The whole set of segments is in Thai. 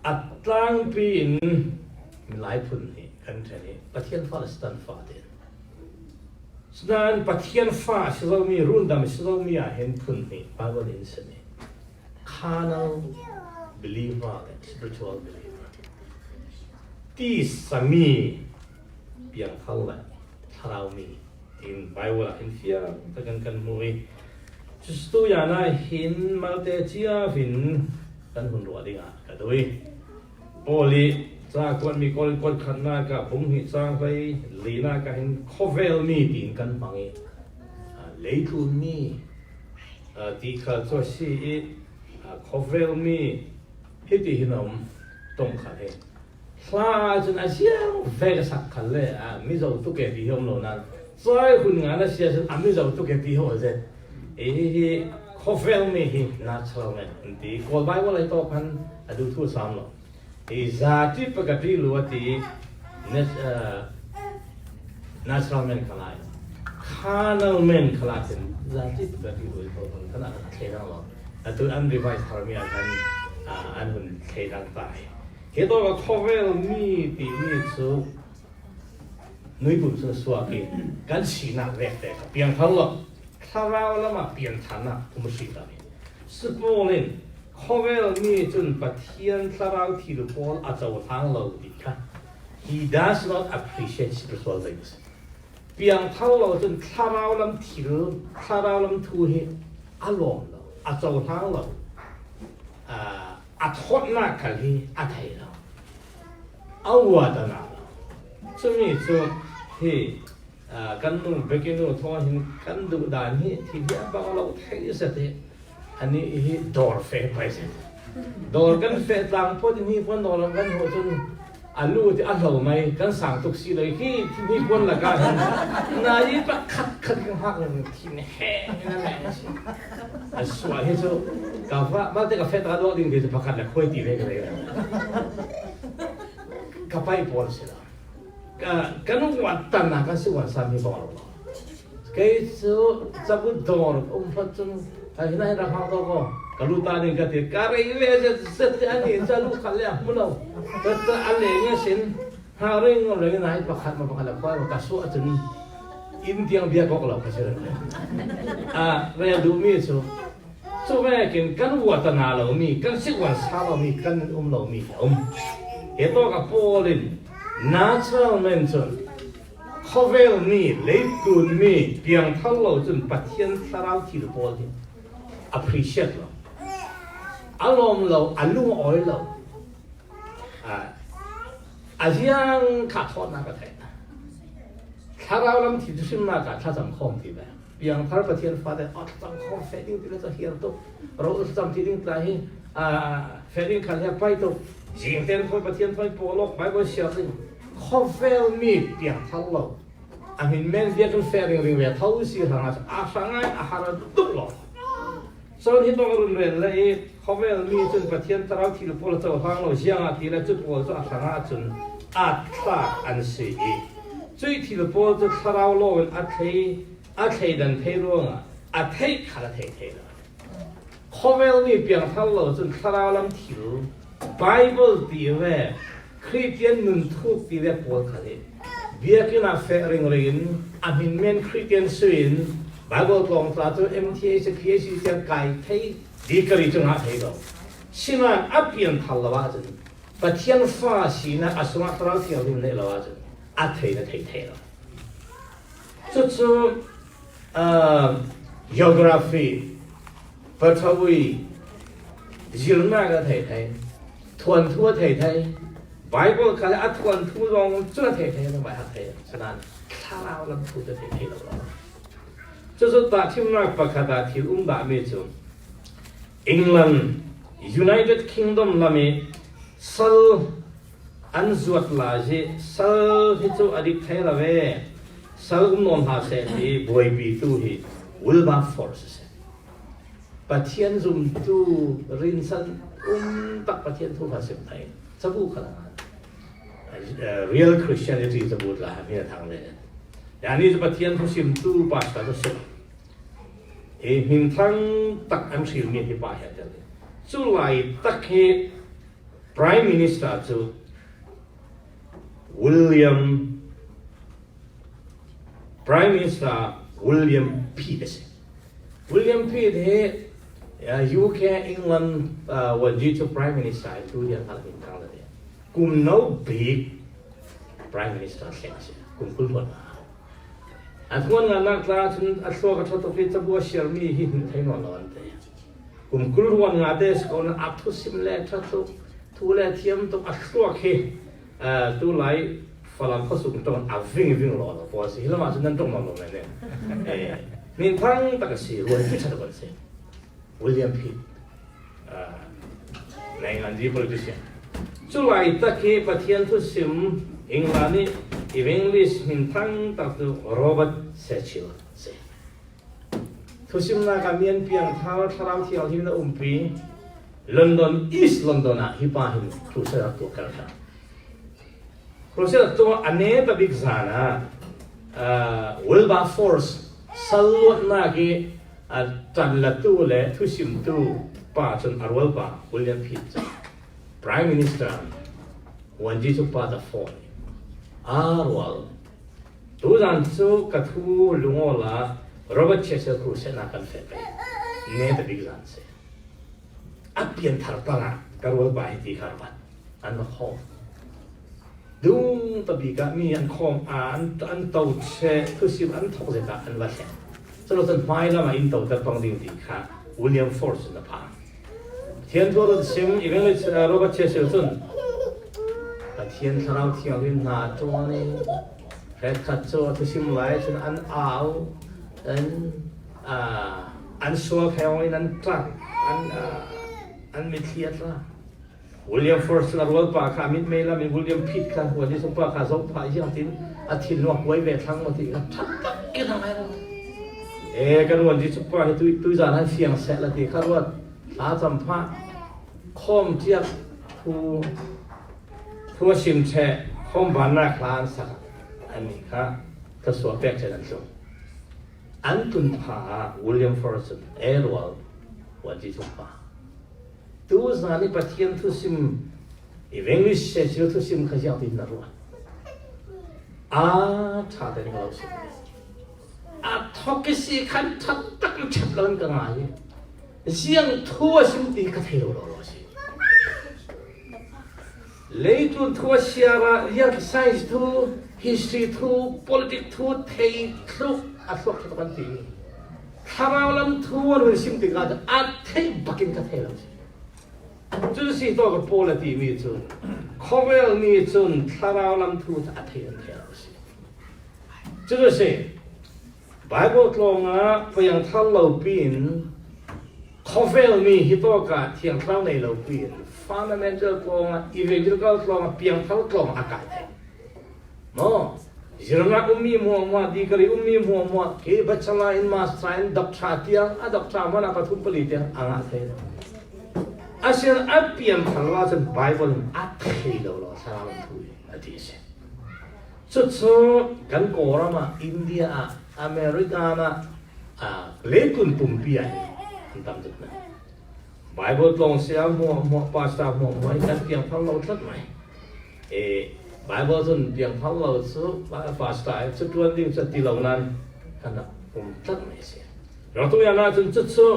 อัดตั้งปีนมีหลายพุ่นนี่กันแค่นี้ประเทศฟ้าสตันฟ้าเด่นฉะนั้นประเทศฟ้าที่เรามีรุ่นดำที่เรามีเห็นพุ่นนี่บางวันนี้สิ carnal believer and spiritual believer ที่สามีเพียงเท่าไหร่ถ้าเรามีอินไบเบิลอินเฟียตะกันมวยจุดตัวอย่างนั้นเห็นมาเตจิอาฟินกันหุ่นรัวดิ่งกันด้วยโอลีจากคนมีคนขันหน้ากับผมหิจางไปลีน่ากับเห็นคอเวลมีตีนกันฟังเองเลยทุนมีที่เขาตัวซีคอเวลมีฮิตที่หินอมตรงขันเองคลาจนอาเซียนเวกสักขันเลยมิจะตุกเกตีหิมโลนั้นใจคุณงานอาเซียนมิจะตุกเกตีหิมเลยคอเฟลมีฮินัชลเมนที่กอลไบว่าอะไรต่อกันดูทั่วสามหรอกzati pagati luati natural men kalai carnal men kalatin zati pagati luati pun kana kailang lo atu unrevised harmi akan anun kailang tai heto ka khovel mi ti mi chu nui pun so suaki kan sina vekte piang thalo Thlarau lama piang thana kumsi ta ni supolinข้อเวลมีจนประเทศThlarauที่ลูกบอลอาจจะทางเราดีค่ะ He does not appreciate spiritual things เพียงเท่าเราจนThlarauลำที่ลูThlarauลำทูเหอารมณ์เราอาจจะทางเราอาทอดหน้ากันที่อาไทยเราเอาวัฒนาเราจะมีช่วงที่กันนู่นไปกินนู่นท้องหินกันดูด่านที่ที่เดียบางเราไทยเสร็จอันนี้ดอร์เฟไปสิดอร์กันเฟต่างพอที่นี่พอนดอร์กันหัวจนอันรู้ที่อันเราไม่กันสั่งทุกสิ่งเลยที่นี่พอนละกันนายปะขัดกันหักที่นี่แห้งนั่นแหละสวยที่สุดกาแฟมาแต่กาแฟตาดอดิ้งที่จะพักกันแล้วคุยตีเลยกันเลยกับไปพอสิละกันวัดตันนะกันสิวันสามีบอกเราแค่จะบุดอร์พัดจนให้นายรักเขาก็kalau tadi kata kare ini aja setiap ini jalu kalian mulau kata alenya sin hari ngoleh naik pakat mapakat apa kasu aja ni inti yang biar kok lah pasir raya dumi so mereka kan watan halau mi kan sikwan salau mi kan lau mi itu kapolin natural mention Khovel mi leitun mi piang thalau jun pathian Thlarau thil pol appreciate lo alom lo alung oi lo ajiang kha thot na ka thai Thlarau lam thi thusim na ka tha jam khom ti ba piang thar pathian fa de at jam khom fading ti la hiar to ro jam ti ding tla hi fading khan ya pai to jing ten phoi pathian phoi polok bai bo sia ring Khovel mi piang thalau amin men dia kan fading ring ve thau si hanga asangai ahara tuk lo soที่ต้องเรียนเลยเขาเวลมีจนประเทศThlarauที่เราพูดเราฟังเราเสียงที่เราจุดพูดจะสังหารจนอัตตาอันสีจุดที่เราพูดจะThlarauโลกอัตเทดันเทร่วงอัตเทขาดเทเลยเขาเวลมีเปลี่ยนทั้งเราจนThlarauลำถิ่นไบเบิลตีเว่คริสเตียนนุ่นทุกตีเว่พูดกันเลยเบียกินาเฟริงรินอามินเมนคริสเตียนสวินBible กองตราตัว MTS PhD จะไก่ไทยดีกรีจังหาไทยเราสิ่งนั้นอับเปลี่ยนทัลละว่าจังประเทศฟ้าสีนั้นอาสวะThlarauที่เราเรียนละว่าจังอัดไทยนะไทยเราจุดgeography ปฐวีจิลนาก็ไทยทวนทั่วไทย Bible เขาจะอัดทวนทั่วรองจุดไทยเราไปอัดไทยฉะนั้นThlarauลำพูดไทยเรา就是打听那不看打听打没中 England United Kingdom 那边少安住拉些少ที่做อดีตไทยละเว้少นอนหาเสที่บอยบีตู้ที่ Wilberforce ประเทศจุ่มตู้รินสันตักประเทศทั่วภาษาไทยจะพูดขนาดreal Christianity จะพูดละไม่ทางเลยอย่างนี้จะประเทศทุสิมตู้ป่าสตาร์สุดหินทั้งตักอันสิมีที่ป่าเห็นเลยสุไลตักเห Prime Minister จู William Prime Minister William Pitt William Pitt เฮUK England วันจีจู Prime Minister ดูอย่างอะไรต่างๆเลยกลุ่มโน้บี Prime Minister เสียงกลุ่มคุณคนอันทุกวันนักล่าจนอัศวกชตุพิจบัวเชียร์มีหินไทยนอนนอนเตะกลุ่มคุณวันงาเดสก่อนอัพทุสิมเล่ชัดทุทุเล่เทียมตุอัศวกเฮตุไหลฝรั่งเขาสุกตรงอัพวิ่งรอแล้วพอสิแล้วมาจนนั่นตรงนอนลงเลยเนี่ยมีทั้งตะกี้รวยที่ชัดกว่าสิวิลเลียมพีทในงานดี politician จุลัยตะกี้ประเทศทุสิมอังกฤษนี่อีเวนต์ลิสมีทั้งตัดโรเบิร์ตเซชิลทุสิมนักเมียนเพียงท่าทรามที่เอาที่นั่นปีลอนดอนอีสต์ลอนดอนอ่ะฮิปาหินครูเซอร์ตัวกันนะครูเซอร์ตัวอันนี้เป็นบิ๊กซานะวิลบาร์ฟอร์สสลุดนักจันละตัวเลยทุสิมตัวป้าจนอาร์เวลบาวิลเลียมพีท Prime Minister วันที่สุดป้าจะฟ้องอาร์วลตัวนั้นสู้กับทูลุงโอลาโรเบิร์ตเชสเซอร์ครูเซนักกันเฟไปเนี่ยเป็นบิ๊กซันเซ่อัพเพียนทาร์ปังอ่ะการวัลบาฮิตีคาร์บันอันนั้นข้อดูตบีกามีอันคอมอันโตเชทุสิมอันทอกเซตาอันวัดเซ่สรุปสุดท้ายแล้วมาอินโตจะต้องดิ้งตีค่ะวิลเลียมฟอร์สนะพังเทียนตัวเราซิมอีเวนต์โรเบิร์ตเชสเซอร์ซุนเทียนเราเที่ยววินนาตัวนี้แค่ขัดโซ่ทุสิมไล่จนอันอ้าวอันสัวแค่วันนั้นจังอันไม่เทียดละวิลเลียมฟอร์สนะรัวป่าข้ามิดเมล่ามีวิลเลียมพิทค่ะวันที่สมป่าข้าสมป่าอย่างที่อาทิตย์นวกไว้เวททั้งหมดที่ทับกันทำไมล่ะกันวันที่สมป่าให้ตุยจานให้เสียงเสร็จแล้วที่ข้าว่าลาสัมภาคอมเทียบผู้ชิมแช่คอมบานนาคลานสักอันนี้ค่ะกระทรวงแปลกใจนั่นส่งอันตุนพาวิลเลียมฟอร์สันวอลวันที่สุดป่าตัวสารนี่ประเทศทุสิมอีเวนต์ลิเชชิลทุสิมขยันติดนารัวชาตินี้เราสิทอกสิขันทัดตักชับลันกันไงเสียงทั่วสิมตีกระเทลเราสิเลยตุนทั่วเชียร์เรียก science ทั่ว history ทั่ว politics ทั่วเททั่วอัศวกรรมตีถ้าเราลำทั่วเราสิมติกันอัดเทบักินกระเทลสิจุดสิ่งตัวกับโพลตีมีจุนคอเวลมีจุนถ้าเราลำทั่วอัดเทนเทลสิจุดสิ่งไบเบิลตรงอ่ะพยังท่านเราปีนคอเวลมีฮิตโตกะเที่ยงเท่าในเราปีนฟังแมนเจอร์ตรงอ่ะอีเวนต์ก็ตรงอ่ะเพียงเท่าตรงอากาศเองเนาะJirna ummi Muhammad dikali ummi Muhammad ke bacala in mas train dapcha tiang adapcha mana pathum pelitian anga the asian apiam thalwa chen bible athei lo salam thui ati se chu kan kora ma india america na lekun pumpi ai tam jet na bible tlong sia mo pastor mo mai kan piang thalo thlat mai Bible ส่วนเพียงเขาเราสู้ฟาสต์ไลฟ์สุดวันนี้จะตีเหล่านั้นขณะผมตัดไม่เสียเราตัวอย่างนั้นจนจุดสู้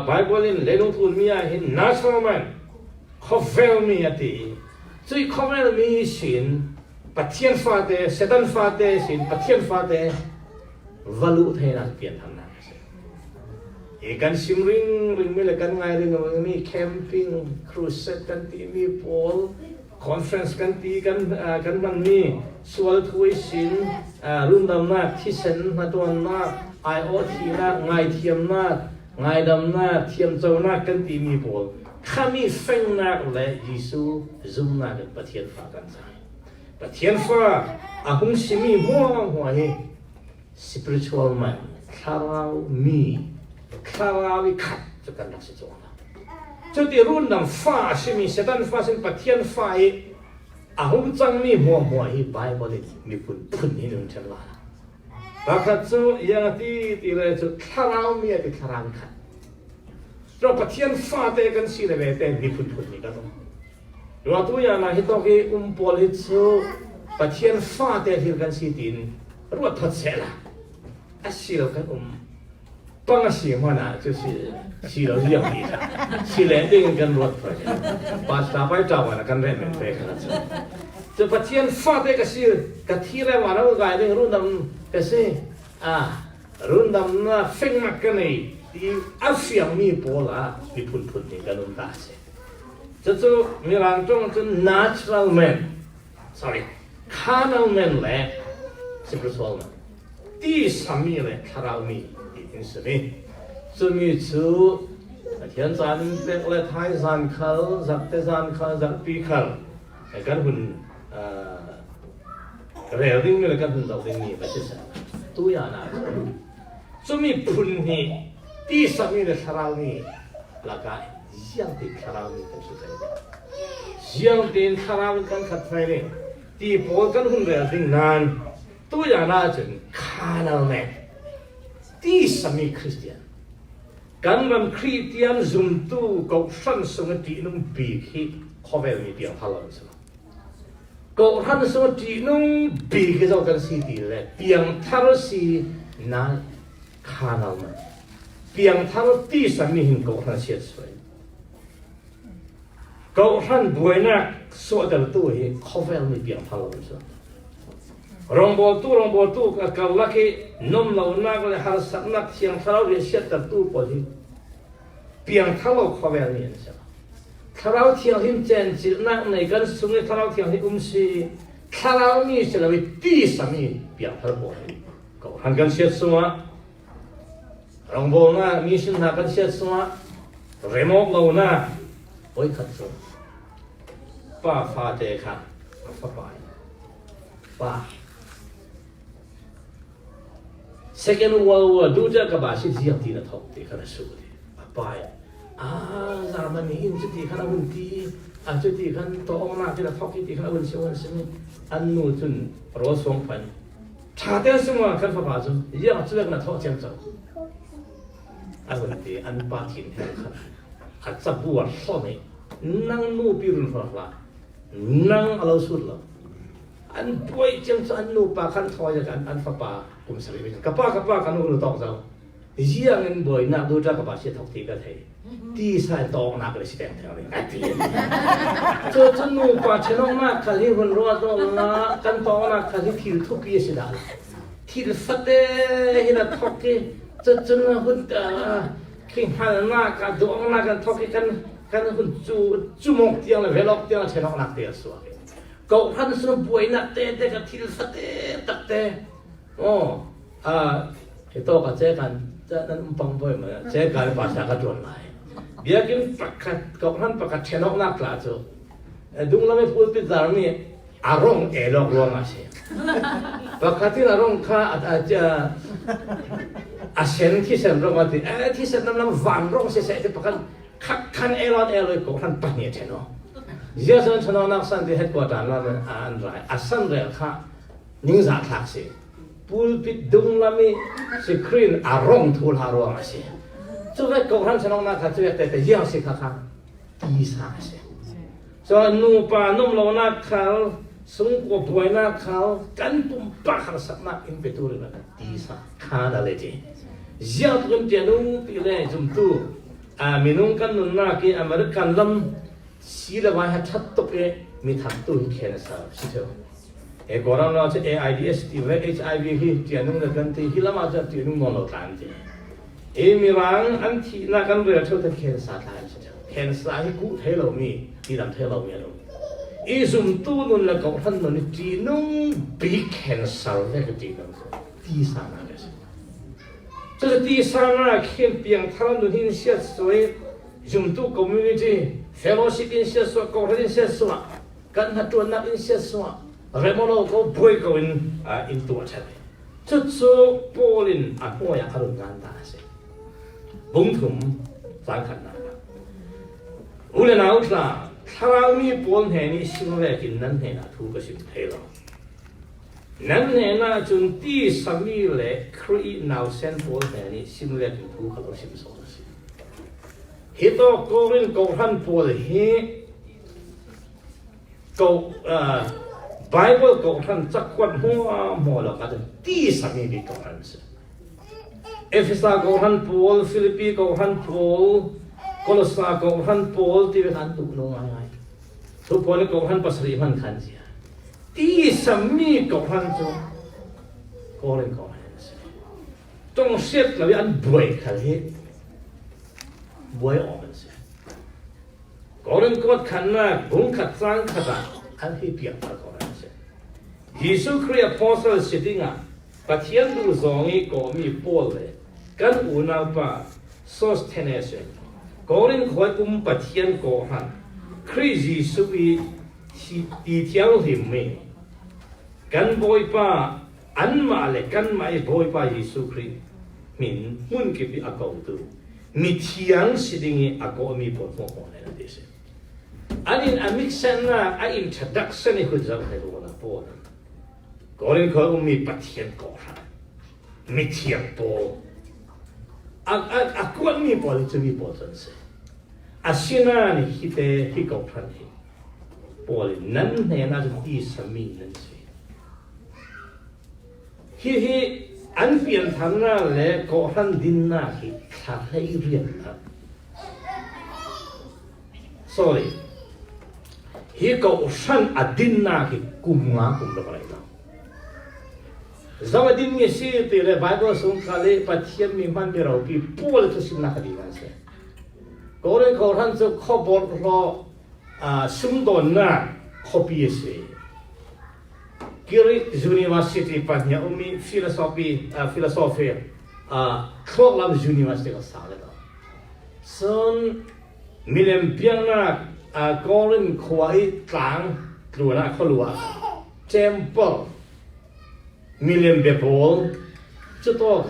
Bible นี่เล่นลงทุนมีอะไรเห็น national man เขาเฟลมีอะไรจุดเขาเฟลมีสินปัจเจียนฟาเตเซตันฟาเตสินปัจเจียนฟาเตวัลุเทนักเปลี่ยนทำนั้นกันซิมริงไม่เลยกันไงเรื่องมีแคมปิ้งครูเซตกันที่มีโพลคอนเฟรนซ์กันตีกันมันมีส่วนทุยสินรุ่นดำหน้าที่เซนมาตัวหน้า IoT หน้าไงเทียมหน้าไงดำหน้าเทียมเจ้าหน้ากันตีมีโพลข้ามีเฟงหน้าเลยยิสูซุ่มหน้ากันประเทศฟ้ากันใจประเทศฟ้าหงสิมีหัวเฮ spiritual man คารามีคาราวิคัดจะกันรักษาตัวจุดที่รุ่นนำฟ้าสิมีเสด็จฟ้าสิประเทศฟ้าหุ่นจังมีหัวฮีไบเบิลมีพุ่นนี่นึงฉันว่าแต่ถ้าจุดอย่างที่เลยจุดคารามีอะไรคาราวิคัดเราประเทศฟ้าเตกันสิเลยเตมีพุ่นนี่ก็ต้อง เราตัวอย่างนะที่ต้องให้ปอลิซูปะเทียนฟ้าแต่ที่กันสีดินรู้ว่าทัดเสร็จละอาศิลกันปัง喜欢呢就是洗了两地的洗两地跟รถไฟ把สาไปจ่าวันกันเร่งไปขนาดนั้นจะปะเทียนฟ้าแต่ก็สีกะที่แรกวันนั้นก็ยังรุ่นดำก็สิรุ่นดำน่ะฟิงมากกันเลยที่อาเซียนมีโปล่าที่พุ่นนี่กันนุ่มตาเสียจะมีร่างทรงจะ natural man sorry carnal man แหละ spiritual man ที่สามีเลยคาราวมีที่สามีจะมีชื่อเทียนจันทร์เป็นเลยไทยจันทร์เขาจับเตจันทร์เขาจับปีเขากันหุ่นเรียลดิ้งเลยกันหุ่นดอกดิ้งนี่ไม่ใช่สักตัวอย่างนะจะมีพุ่นนี่ที่สามีเลยคาราวมีแล้วก็ยังติดคาราวมีกันสุดท้ายยังติดคาราวมีกันขัดไฟนี่ที่พอกันหุ่นเรียลดิ้งนานตัวอย่างน่าจะคาร์นัลแมนที่สามีคริสเตียนกันรำคริสเตียนจุ่มตู้กับฉันสงตีนุ่มปีกที่ข้อเวลมีเดียวฮัลโหลสิกับฉันสงตีนุ่มปีกที่เรากันสีดีเลยเพียงทารสีนั้นคาร์นัลแมนเพียงทารที่สามีหินกับฉันเสียสวยกับฉันบวยนักสวดตัวตู้ที่ข้อเวลมีเพียงฮัลโหลสิรองบอตู้กับลักกี้นุ่มเหล่านักเลยหาสักนักเชียงเท้าเรียเสียตัดตู้พอดีเพียงเท้าข้อเวลนี่ใช่ไหมเท้าเที่ยวหิมเจนจิตนักในกันสมัยเท้าเที่ยวหิมสีเท้านี่จะเลยตีสามีเพียงเท้าพอดีก็หันกันเสียสวะรองบอน่ะมีสิ่งหากันเสียสวะเรโมกเหล่าน่ะโอ้ยขัดสวะป้าฟาเจค่ะป้าป้าSecond World War ดูจากกับสิ่งที่ยังที่นั่นทอกที่ขนาดสุดเลยไปzaman ini jadi kan abun ti jadi kan toong na kita tok ti kan abun siwan sini anu tun rosong pan chaten semua kan apa aja ya tu nak tok jam jam abun ti an patin kan hat buat so ni nang nu pirun lah nang alau sud lah an boy jam jam nu pa kan thoi kan an apaผมสลิมกับป้ากันนู้นตองเจ้ายังเงินบ่อยนักดูจากกับป้าเสียทอกทีก็เทที่ใส่ตองนักเลยสิแดงแถวเลยไอ้ที่จนนู้นป้าเชนองนักขันที่คนรัวตองนักกันตองนักขันที่ทิลทุกยี่สิดาทิลฟัดเดฮินาทอกทีจนหุ่นขิงหันนักกันดวงนักกันทอกทีกันหุ่นจูมกเตียงเลยเวลอกเตียงเชนองนักเตียสวะก็พันสนุบ่อยนักเตะกับทิลฟัดเดตักเตะโอ้ที่โตกับเจ้ากันจะนั่นปังไปเหมือนเจ้ากันภาษาก็จวนไหลเดี๋ยวกินประกาศกับท่านประกาศเชนอกนักกล่าวจูดุงเราไม่พูดปิดตามีอารมณ์ลอกรวงอาเซียประกาศที่อารมณ์ข้าอาจจะอาเซียนที่เส้นรองมาที่ที่เส้นน้ำวันรองเสียที่ประกาศขันลอยกับท่านปัญญาเชนอเจ้าส่วนชนนักสันติเหตุกว่าด่านเราเป็นอันไรสันเรียกข้านิ่งจากทักษิณปูปิดดุงลามีสครีนอารมณ์ทูลหารวงอาเซียจุดแรกก็ท่านชนนักขัดจุดแต่ยังสิข้าตีสาเซียส่วนนูปานุ่มโลนักเขาสงกบวยนักเขากันปุ่มปากสักนักอินเปตูรินักตีสาขาดอะไรจียังตุนเจนุปีเล่จุ่มตู้มีนุ่งกันนุ่นนักที่อเมริกันลำสีละวันให้ชัดตกมีทำตู้เขียนสาวสิเถอะก่อนเราจะ AIDS ที่ว่า HIV ที่เจนุ่งกันที่ฮิลามาจะเจนุ่งมโนกันที่มีรังอันที่นักการเรียนชอบจะเขียนสาธารณะเขียนสาให้กู้เทเรามีที่ทำเทเรามีเราจุ่มตู้นุ่นแล้วก็ท่านนุ่นเจนุ่งบีเขียนสาวได้ก็เจนุ่งตีสานาเลย这个第三呢，看边他们那些所谓用度 community fellowship 一些说，搞那些说，跟他做那一些说，然后呢，搞不会搞in 多出来，这做波林我也很简单些，蒙土咱看那个，无论哪个啦，他们波林你心来跟人那图个心态了。นั่นเองนะจนที่สามีเล็กครีนาวเซนโฟลเนี่ยนี่สิมเล็กอยู่ทุกคนสิมสอนสิฮิตโตโกรินโกรันโพลเฮ ก็Bible ก็ท่านจักวันหัวเราก็จะตีสามีดีก็ท่านสิเอเฟซัสก็ท่านปอลฟิลิปปีก็ท่านปอลโคลอสซาก็ท่านปอลที่เป็นท่านตุนงไงทุกคนก็ท่านปัสริมันขันเสียตีสามีก็ท่านจะก็เรื่องก็ท่านสิจงเสียดแล้วอันบ่อยขันเหตุบ่อยออกมันสิก็เรื่องก็ขันน่ะบุ้งขัดสร้างขัดอันที่เปียกก็ท่านสิยิสุคริสต์พอสต์สิทธิงะปะเทียนดูสองอีก็มีปอลเลยกันอุณาปะโซสเทเนสก็เรื่องคอยปะเทียนก็หันคริสยิสุอีเที่ยวหิมเมกันบอยปะอันมาเลยกันไม่บอยปะยิสุคริสต์มินมุนกิบิอากาตูมีเที่ยงสิทธิงอากามีปอดหัวหัวเลยนะดิฉันอันนี้อามิกเซนน่ะไออินทรดักชั่นนี่คุณจะให้รู้นะปอดก็เรื่องเขามีปะเทียนก็หันมีเที่ยงปอก็มีปอดจะมีปอดจังสิอาศินานี่ฮิตฮิกอพันฮิปอดนั่นเนี่ยน่าจะตีสามีนั่นสิฮิอันเปลี่ยนทางน่ะเลยก็หันดินน่ะฮิขาดให้เรียนนะ sorry ฮิก็หันอดินน่ะฮิกุมงากุมละอะไรนะZaman ini sih tiada Bible sungkali pasien memang beraupi pul itu sih nak dikan sih. Korang tu khabar lo sumdona kopi sih. Kiri university pasnya umi filosofi kelak lam university ke sana tu. Son milen piangna korang kuai tang keluar keluar temple million people 这多个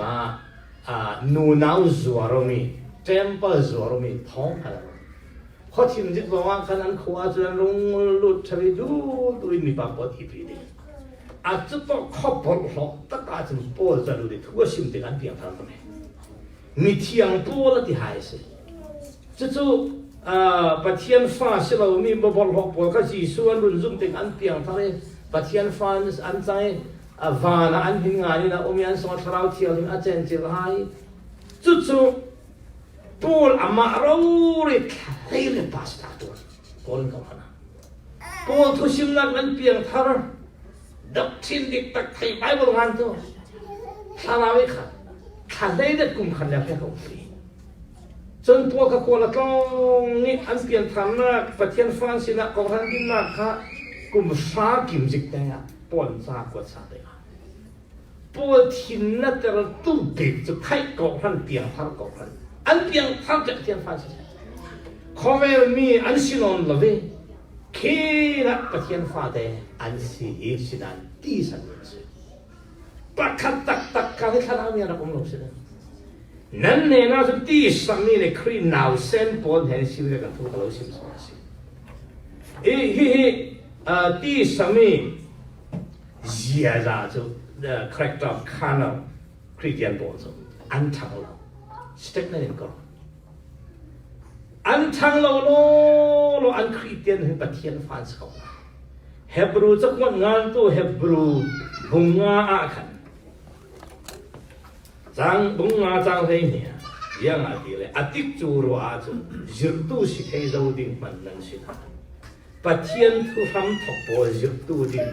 努脑做了没 temple 做了没通下来เขาทีมจิตว่าขนาดเขาอาจจะลงลุดทะเลดูมีปากปอดที่ปีนี้อาจจะต้องขอบคุณเขาตั้งแต่จะปอดจะดูดิทั่วชิมติกันเพียงเท่านั้นมีเที่ยงตัวแล้วที่หายสิจะประเทศฟ้าสิเรามีบอลหกปอดก็จีส่วนรุ่นซุ่มติกันเพียงเท่านั้นประเทศฟ้าอันใจวานะอันหินงานนี่นะอมีอันสมัครเราเที่ยวอาจารย์เจริญจู่ๆปูลอามาเราเรียกให้เรียกภาษาตัวคนเขาขนาดปูลทุชิมนักนั้นเพียงเท่านั้นดับทิ้งดิกตักไทยไปบนงานตัวถ้าเราไม่ขัดได้แต่กลุ่มขัดแล้วแค่เขาฟรีจนตัวกับคนละต้องนี่อันเปลี่ยนทำนักประเทศฝรั่งเศสนักของท่านกินนักค่ะกลุ่มซากิมจิกแต่งปนซากวดซาเดียปวดทินนั่นแต่เราตู้เด็กจะให้กองท่านเปียงท่านกองท่านอันเปียงท่านจะเทียนฟ้าใช่ขอเวลมีอันสินอนละเวแค่ละประเทียนฟ้าเดอันสิเอสินันตีสันนิษปะขัดตักกันให้ข้ารามีอะไรผมรู้สินั่นเนี่ยน่าจะตีสันนี่เนี่ยครีนาวเซนปนเห็นสิเรื่องกันทุกเราสิมสมาสิตีสันนี่เสียใจ就character 看了 Christian 播种安长了 stick 那个安长了咯安 Christian ให้ประเทศฝรั่งเศสเฮบรูจักวันงานตัวเฮบรูบุงงาอาคันจังบุงงาจังเลยเนี่ยยังอะไรเลยอติจูรัวจุจิตตุสิให้เราดิ้งมันนั่นสินะประเทศทุกคำทบปวจิตตุดิ้ง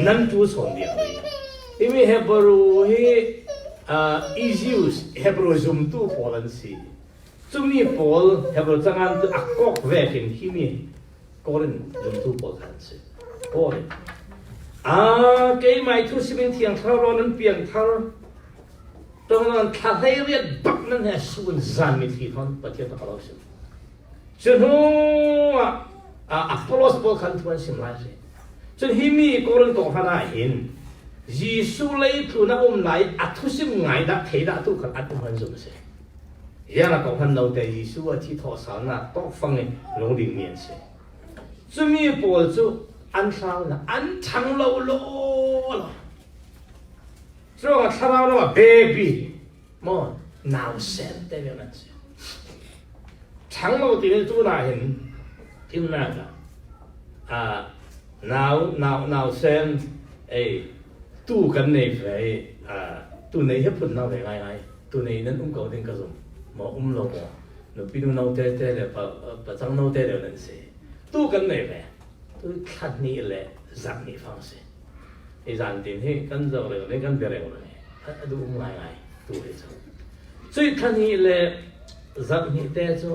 นั่นจูสอนเดียวเลย因为เฮบรูอีจิวส์เฮบรูจุ่มตู้พอลันสิจุ่มนี่พอลเฮบรูจังอันตัวอักกอกเวกินที่มีก็เล่นจุ่มตู้พอลันสิพอเลยเกี่ยไม่ทุสิเป็นเทียงเท่าร้อนนั้นเปียงเท่าตรงนั้นข้าได้เรียนบักนั้นแห่ส่วนจานมีที่ท่อนประเทศตะวันออกสิจนหัวอัพโลสบอลคันทวนสิมไลสิจนฮิมีก็เล่นตัวขนาดเห็นยิสุเลยคือนักไหลอัตุสิมไงดักเทดักตุกันอัตุมันจุดเสียยังนักของพันเราแต่ยิสุที่ทอสานะต้องฟังในโรงเรียนเมียนเสียจะมีปวดจุอันเช้านะอันทั้งเราโลละช่วงเช้าเราว่าเบบี้มันหนาวเส้นแต่เดียวนั้นเสียทั้งเราที่นี่จุน่าเห็นที่นั่นก็ nào xem tu cần này phải tu này hết phần nào phải ngay tu này nên cầu đến cái gì mà lâu nó bị nó nấu tê là bà chẳng nấu tê là nên gì tu cần này phải tu khát ní là giảm ní phương式giảm tiền thì cần giờ rồi nên cần别人rồi tu ngay tu đấy chứ所以khát ní là giảm ní tê cho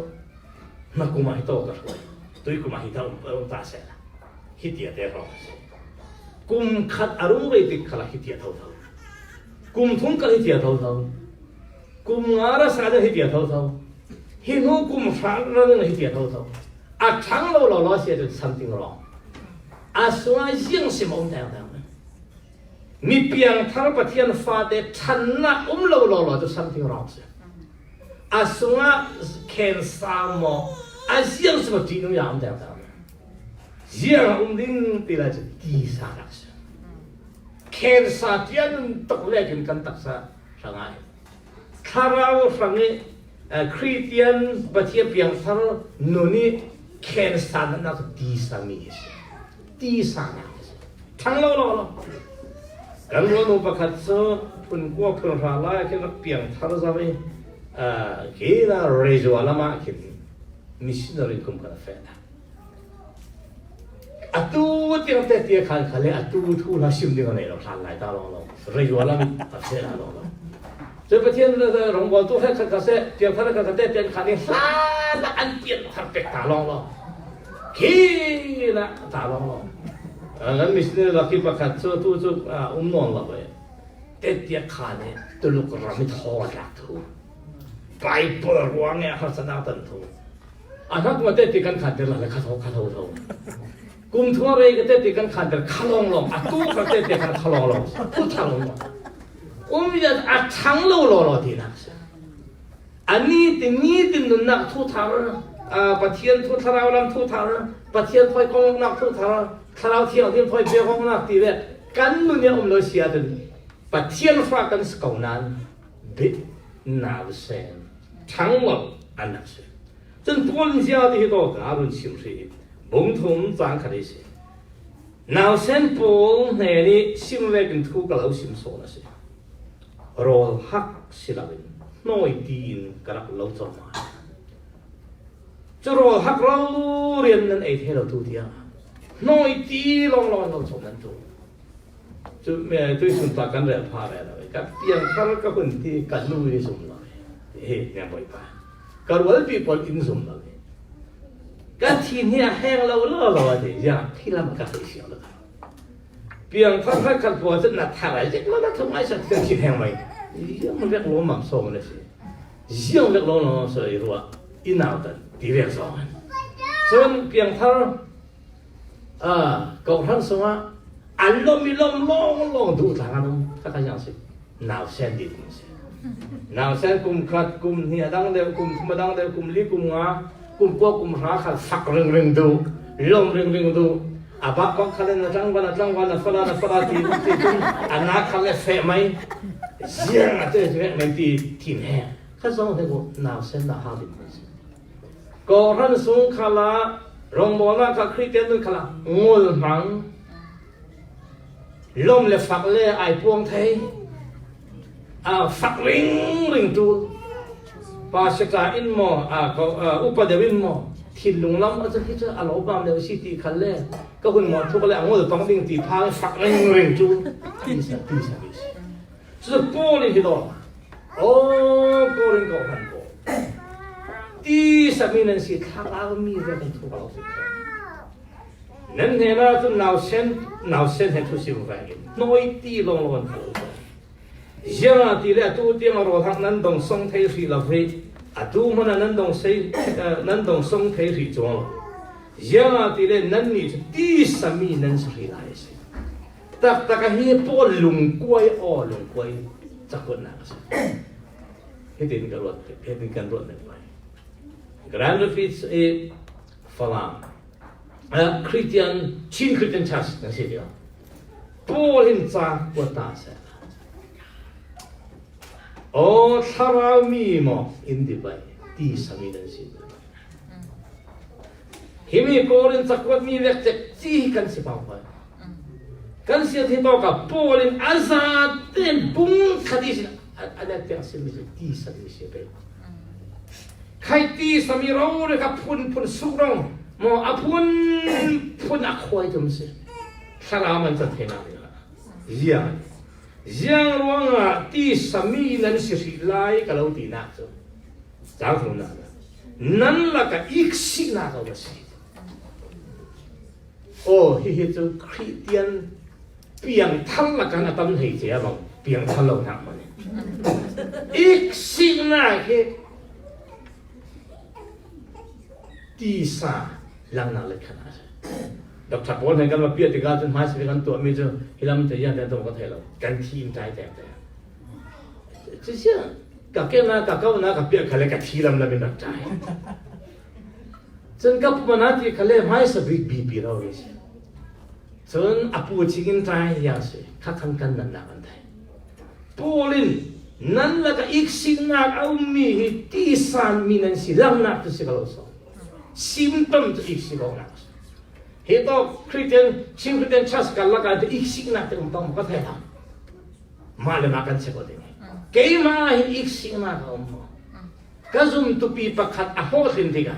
mà cũng mà to cái rồi tôi cũng mà hiểu ông ta sẽ là hít tiệt tê rồi cùng khát arung vậy thì khát hít tiệt thâu cùng thung cái hít tiệt thâu cùng ngã ra sao hít tiệt thâu hít hô cùng phán ra hít tiệt thâu chẳng lâu lo sẽ được something wrong xung riêng xem ông ta mi piang thằng bát thiên pha để chăn na lâu lo được something wrong xung khen sao mo riêng xem chỉ nó làm thế nào riêng linh thì là Tisa laksawng khen sao tiền tóc lệ cái căn tóc sa sang ai Thlarau sang ấy Christian bát thiên piang thằng nuni khen sao nó Tisa mi Tisa thằng lo kan lo pakhat so pun ko phun ra la ke na piang thar za me ke na rejo lama ke missionary kum kana fe atu tiang te tia khan khale atu thu la sim ding nei lo than lai ta lo rejo lama ta se la lo je pa thiên rong bo tu kha ka se tiang thar ka te tiang khan ni sa la an pian thar pe ta lo ke na ta loงั้นมิสเนอร์ลักกี้ประกาศตัวนอนละเว้ยแต่เดียขาเนี่ยตัวลูกเราไม่ท้อละทูไปเปิดวางเนี่ยเขาสนาตันทูถ้าตัวเด็กกันขัดเดือดละข้าทูกุมทั่วเลยก็เด็กกันขัดเดือดข้าลองตู้ก็เด็กกันข้าลองพูดทางลงกุมจะทั้งโลทีนักอันนี้ตินุนนักทุทารปะเทียนทุทาราวลำทุทารปะเทียนพอยกองนักทุทารThlarau thiang thiên phơi bia hong nak ti le kan nu ne lo sia den pathian fa kan skau nan bit na sen thang lo an na se chân pol sia ti to ga run sim si bong thum zang kha de se now sen pol ne ni sim ve kan thu ka lo sim so na se rol hak silawin noi tin ka lo zo ma cho rol hak lo rian nan ei the lo tu dia nói tí long trongนั้นตัวจุดแม่ด้วยสุนทรกันเรื่องพาอะไรเลยกับเพียงท่านก็คนที่กันลุยสมเลยเนี่ยบ่อยไปกับวันปีพออินสมเลยกับทีนี้แห้งเราเดี๋ยวที่เรามันก็เสียแล้วเพียงท่านกันพอจะนัดถ่ายจะแล้วทำไมสักทีแห้งไหมยังมันเรียกล้มหม่ำส่งเลยสิยังเรียกล้มเสียรัวอินเอาแต่ดีเรียกส่งส่วนเพียงท่านก่อนสมัยอันลมมีลมลงดูทางนั้นก็ขยันสิหนาวเส้นดินสิหนาวเส้นกุมขัดกุมเนี่ยดังเดียวกุมมาดังเดียวกุมลีกุมงากุมพวกกุมหาขัดฝักเริงดูลมเริงดูบักขัดนะจังวันฝรั่งตีจุนอันนักขัดเฟะไหมเสียงอาจจะไม่ตีทิ้งแห่ข้าสองเด็กหนาวเส้นหนาวหาดินสิก่อนสงขลารองบอกว่าคริสเตียนนึกขละงุลมังลมเลยฝักเลยไอพวงไทยฝักริงตูปาสกาอินมออุปเดวินมอทิลุงล้ำอาจจะคิดว่าอารมณ์แบบเดียวสิตีขันเลยก็คุณหมอทุกเลยงุลต้องดิ้งตีพาฝักริงตูตีสสุดโป้เลยที่ดอกโอ้โป้ริงก็พันโป้ที่สามีนั่นสิทางเรามีเรื่องทุกข์เราสินั่นเห็นว่าจนหนาวเส้นเห็นทุกสิ่งไปน้อยตีลงทุกข์ยังตีเลยตัวเดียวเราทางนั้นต้องส่งเทสีเราไปตัวมันนั้นต้องใช้นั้นต้องส่งเทสีจวงยังตีเลยนั่นนี่ที่สามีนั่นสิไรสิแต่ก็ให้พอลุงกล้วยจะคนนั้นสิให้ถึงกันรถนั่นไปGrandfits falam Christian church na siya Paulin sa wata sa Thlarau mi mo hindi ba Tisa mi dan siya ฮิมีโกรินสักวันมีเล็กจะจี้กันสิบ่าวไปกันเสียที่บอกกับโปลินอาซาเต็นบุ้งคดีสิอันนี้เป็นสิ่งที่ตีสันนิษฐานใครตีสามีเราเลยกับพุนสุกเราโมอพุนอักควายจุ่มสิสลามันจะเทน่าเลยละยังรวงอ่ะตีสามีนั้นสิริไลกับเราตีนักจ้ะจ้าคุณนะนั่นละก็อีกสิ่งนักเอาไปสิโอ้ฮิฮิจูคริสเตียนเปลี่ยนทั้งละกันอ่ะตั้งให้เจ้าบังเปลี่ยนทั้งเราทั้งมันอีกสิ่งนักเหตีสาลังนาเล็กขนาดดอกทับบอลเห็นกันมาเปียติกาจนหายสิกันตัวมีเจ้าฮิลามันจะยังแต่ตัวก็เท่ากันทีมใจแต่จะเชื่อกับเกน่ากับเก้าน่ากับเปียเขาเลยกับทีลำละเป็นแบบใจจนกับมันอาที่เขาเลยหายสบิบีเราเลยจนอภูชิกินใจยังสิข้าคันกันนั่นนักันไทยปูลินนั่นละก็อีกสิ่งนักเอามีตีสานมีนั่นสิลังนักตัวสิกเราสอนsimptom tu iksi bawna heto Christian chin Christian chas kalaka tu iksi na te umpam ka thela male makan se ko ding keima hi iksi na ka umma kazum tu pi pakhat a ho thin diga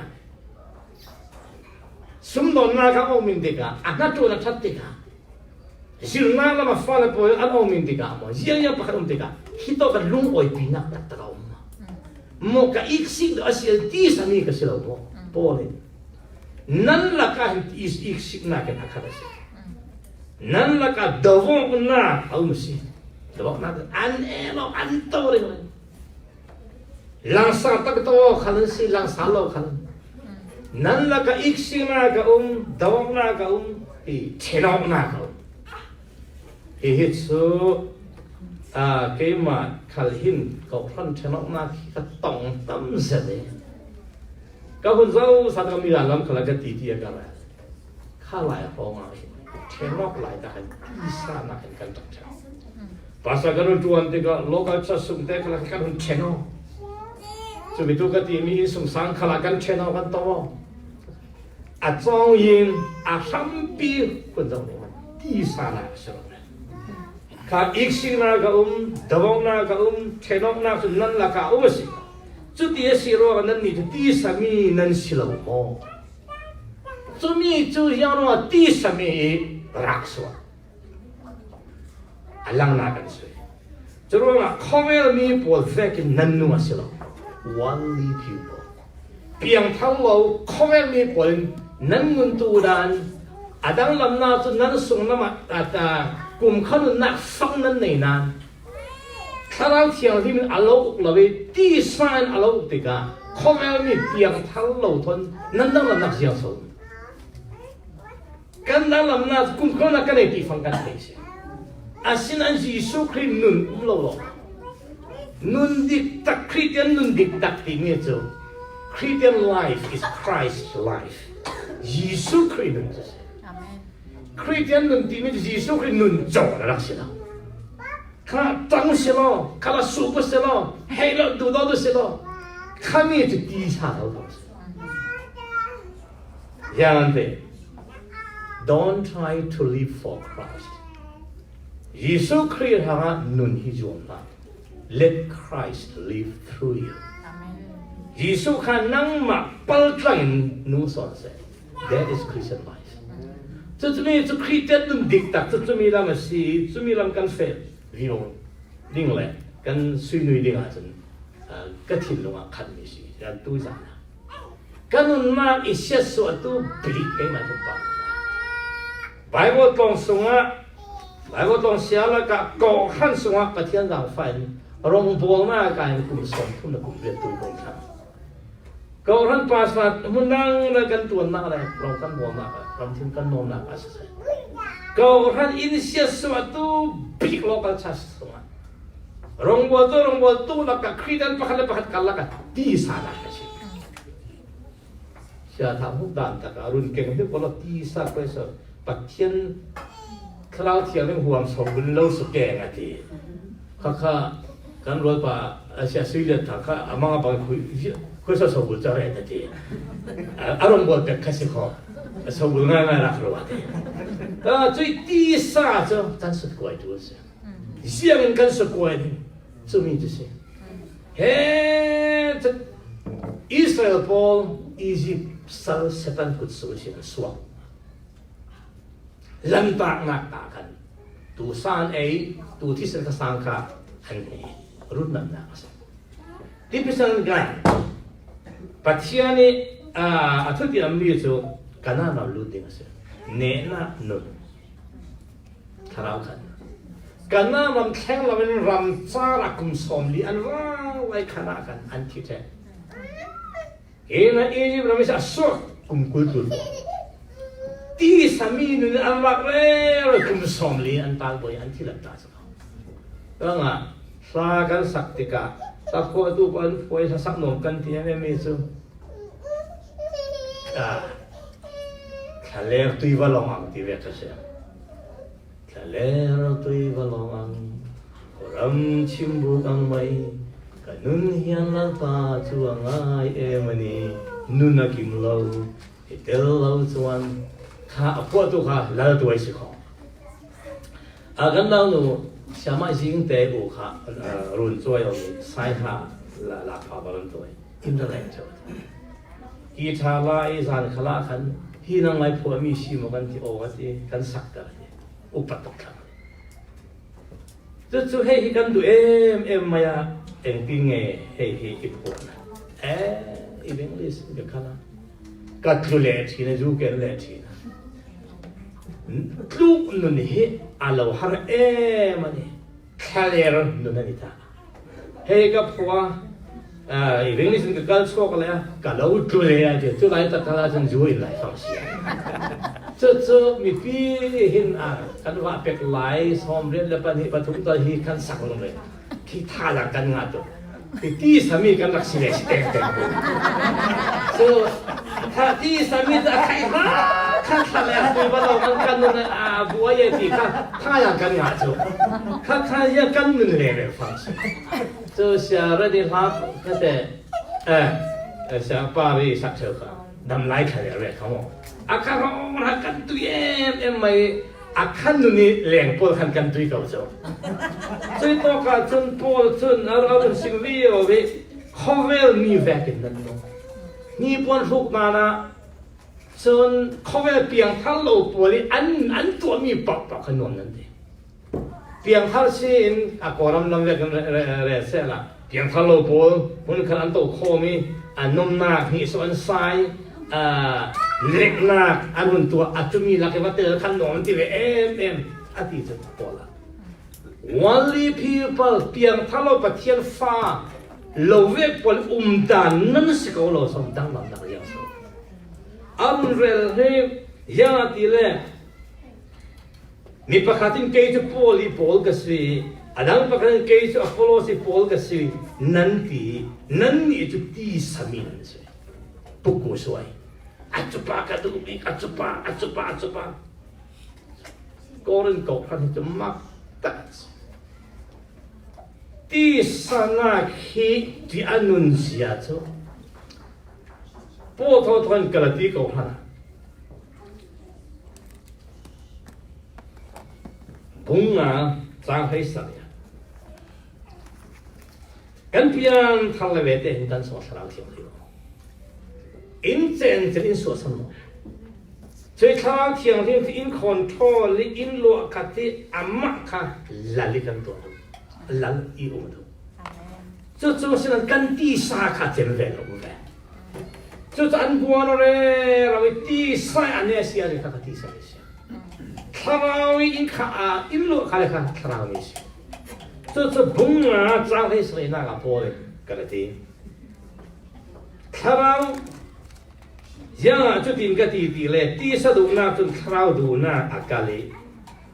sumdon na ka o min diga ana tu na that diga silna la ma fa la po an o min diga mo ya pakhat diga hito ka lung oi pi na ta ka umma mo ka iksi do asil ti sa mi ka sila mo Polin, nan lakah is iksik na kita kata nan lakah dawong na au mesti dawong na an elo an tawring langsa tak tawo khalan si langsa lo khalan nan lakah iksik na ka dawong na ka i chenok na ka hitsu keima khalhin kau khan chenok na ka tong tam sadeก็คุณเจ้าสัตว์มีหลายลำขลังจะตีกันอะไรข้าหลายห้องอะไรเทนอกหลายแต่อีสานนักกันจังเจ้าภาษาการุณจวนที่ก็โลกาจะสุ่มแต่ขลังกันหุ่นเทนอกสุวิตุกติมีสุ่มสังขลังกันเทนอกกันตัวอาจองยินอาสัมปีคุณเจ้าเนี่ยมันอีสานนักใช่ไหมข้าอีกสิ่งนักดวงนักเทนอกนักสุนันละข้าสิจุดที่สิโรกันนี่จุดที่สามีนั่นสิโลโมจุดนี้จุดยังว่าที่สามีรักสวะลังนักกันสิจุดว่าเขาเวลมีพอเวกินนั่นนัวสิโล only people เพียงเท่าเราเขาเวลมีพอนั่นเงินตัวดันอาดังลำนาจุดนั้นส่งน้ำอาตากลุ่มขนุนนักฟังนั้นในนั้นถ้าเราเที่ยวที่มันอารมณ์เราไปตีสานอารมณ์ติกาเขาไม่มีเพียงทั้งเราทนนั่นต้องลำนักเสียงสูงกันนั่งลำนักกุมคนนักกันในที่ฟังกันได้สิอาศินันยิสุคริสนุนเรานุนดิตักคริสเตียนนุนดิตักที่มีเจ้า Christian life is Christ life ยิสุคริสนุนจะคริสเตียนนุนที่มียิสุคริสนุนโจรรักสิเราข้าตั้งเสียแล้วข้าสู้ไปเสียแล้วให้เราดูดาวเสียแล้วข้ามีจุดที่ชาเราต้องอย่างนั้น don't try to live for Christ ยิสุคริสต์หาหนุนฮิจวนมา let Christ live through you ยิสุข้านั่งมาปัลตังนู้สอนเส that is Christian life จุดนี้จุดคริสเตียนนุนดิกตักจุดมีลำสีจุดมีลำกันเฟลวิโรดิ่งเลยกันสุยนุยดิ่งอาจจะก็ทิ้งลงอ่ะขันไม่สิจะตู้จานะกันนุ่นมาอิเชสวัตุบลิกไปมาทุกปังไบเบิลตองสงะไบเบิลตองเสียแล้วก็ก่อขันสงะกระเทียนดาวไฟรงบัวมาการกลุ่มสมทุนกลุ่มเรียนตัวกองทัพก่อขันปาสมามุนังแล้วกันตัวนักอะไรเรากันบัวมากเราทิ้งกันโนมนักอาศัยก่อขันอินเชสวัตุบลิกโลกัลชัสสงะรงบัวตัวแล้วก็ครีดันพักกันแล้วก็ตีสาระกันสิเชื่อทำหุบด่านแต่ก็รุนเก่งที่พอเราตีสาระไปสิปัจเจียนคราวเที่ยวเรื่องห่วงสมบูรณ์เราสุดแก่งทีข้ากันรถป่าเสียสุยเลียนถ้าข้าอามาบางคุ คุณสบุจะอะไรแต่ทีอารมณ์บวกเป็นขั้นสิขอสบุง่ายๆรักรู้ว่า的最第三者咱是怪多些像跟是怪的证明这些嘿这以色列包以及37个首先说人大那大看杜山 A 杜ที่是个三卡很黑รุ่นนั้นนะที่พิเศษกันปัจจัยนี้ทุกที่เรามีอยู่กันน่าเรารู้ดีมั้ยเนื้อหนุ่มทาราวกันกันน่ารำแข็งเราเป็นรำซาลักกุมสมลีอันว่าไว้ขนาดกันอันที่แท้เอ็นะอียิปต์เราไม่ใช่สุดกุมกุลตุลที่สามีนึงอันว่าเรื่องกุมสมลีอันตาบอยอันที่หลับตาสักแล้วไงสากันสักติกาสักคนตัวคนป่วยสักหนุ่มกันที่ไม่มีสู้ทะเลตุยบาลองที่เวทเสียทะเลตุยบาลองรำชิมบุกังไม่กันนุนเฮียนลัตาจวงไอเอมันนี่นุนนักิมเลาเดลเลาจวนข้าพวกตัวข้าลาตัวสิข้ากันเราหนูสามัยสิ่งเตะบุข้ารุ่นช่วยเราใส่ข้าลาพาบอลตัวอินเตอร์เน็ตจ้ะกีตาร์ไล่สานขลาขันที่นั่งไล่พวกมีชิมกันที่โอ้กันที่กันสักกันอุปตักขันจะให้กันดูมายาปิ้งให้อีพวกนั้นอีเบงลิสกับข้านะกัดทุเรศที่นั่นจูเกลเลที่นั่นลูกนุ่นเฮอาลาวฮาร์มันนี่คาเลร์นุ่นนี่ท่าให้กับพวกอีเวงลิสกับการสวกเลยกับเราทุเรศที่ทุเรศตัดขาดจนจู่อีไล่ฟังเสียงจะมีพี่เห็นกันว่าเป็กไหลสอมเรียนแล้วปัจจุบันทุกตัวที่กันสักลงเลยที่ท่าหลังกันงาตัวที่สามีกันรักสิเลสเต็มถ้าที่สามีจะใครข้าทะเลตัวบ้านเรามันกันนั่นบัวใหญ่ที่ข้าอย่างกันงาตัวข้าอย่างกันนั่นเลยฟังสิจะเสียระดับฮับก็แต่เสียปารีสักเท่ากันดำไล่ขนาดเรื่องเขาบอกข้าร้องรักกันตัวไม่ขันนี่แรงพอขันกันตัวเขาจ้ะจนตัวกันจนพอจนเราเป็นสิ่งวิโอเวเขาเวลมีแวกินนั่นเนาะนี่ปนทุกนานะจนเขาเวลเปียงทั้งโลกตัวนี้อันตัวมีปักขนมนั่นเองเปียงทั้งสิ่งกอรำนำเวกันเรเสละเปียงทั้งโลกตัวมันขนาดตัวโคมีนมนาคนี่ส่วนไซเล็กนักอันนั้นตัวอาจจะมีหลักว่าเตอร์ขนมที่อาทิตย์จะพอละวันนี้ people เพียงถ้าเราไปเที่ยวฟ้าเราเวกพอดานนั่นสิเขาเราสมดังลำดับอย่างสุดอันเรื่องนี้ยาติเล่มีประคัตินเกย์จะพอลีพอลก็สิอันนั้นประคัตินเกย์จะพอลสิพอลก็สินั่นนี่จุดที่สามีนั่นสิปุ๊กกูสวยAcupa kadumi, acupa. Koren kau kan itu maktas. Tisa nak di anuncia tu. Poto tuan kalati kau kan. Bunga sampai saya. Kan pian thalawete dan sosra siapa. In zen in so some. So它天天 in control 里 in 落卡的阿妈卡拉里更多，拉一欧多。这就是那跟地沙卡真为了不为。就是安过了嘞，然后地沙安那些的，他个地沙那些。他那 in 卡 in 落卡的卡他那那些。这崩啊，张黑水那个波的，个个的。他那。yang tu tim kati le tisa duna tu Thlarau duna akali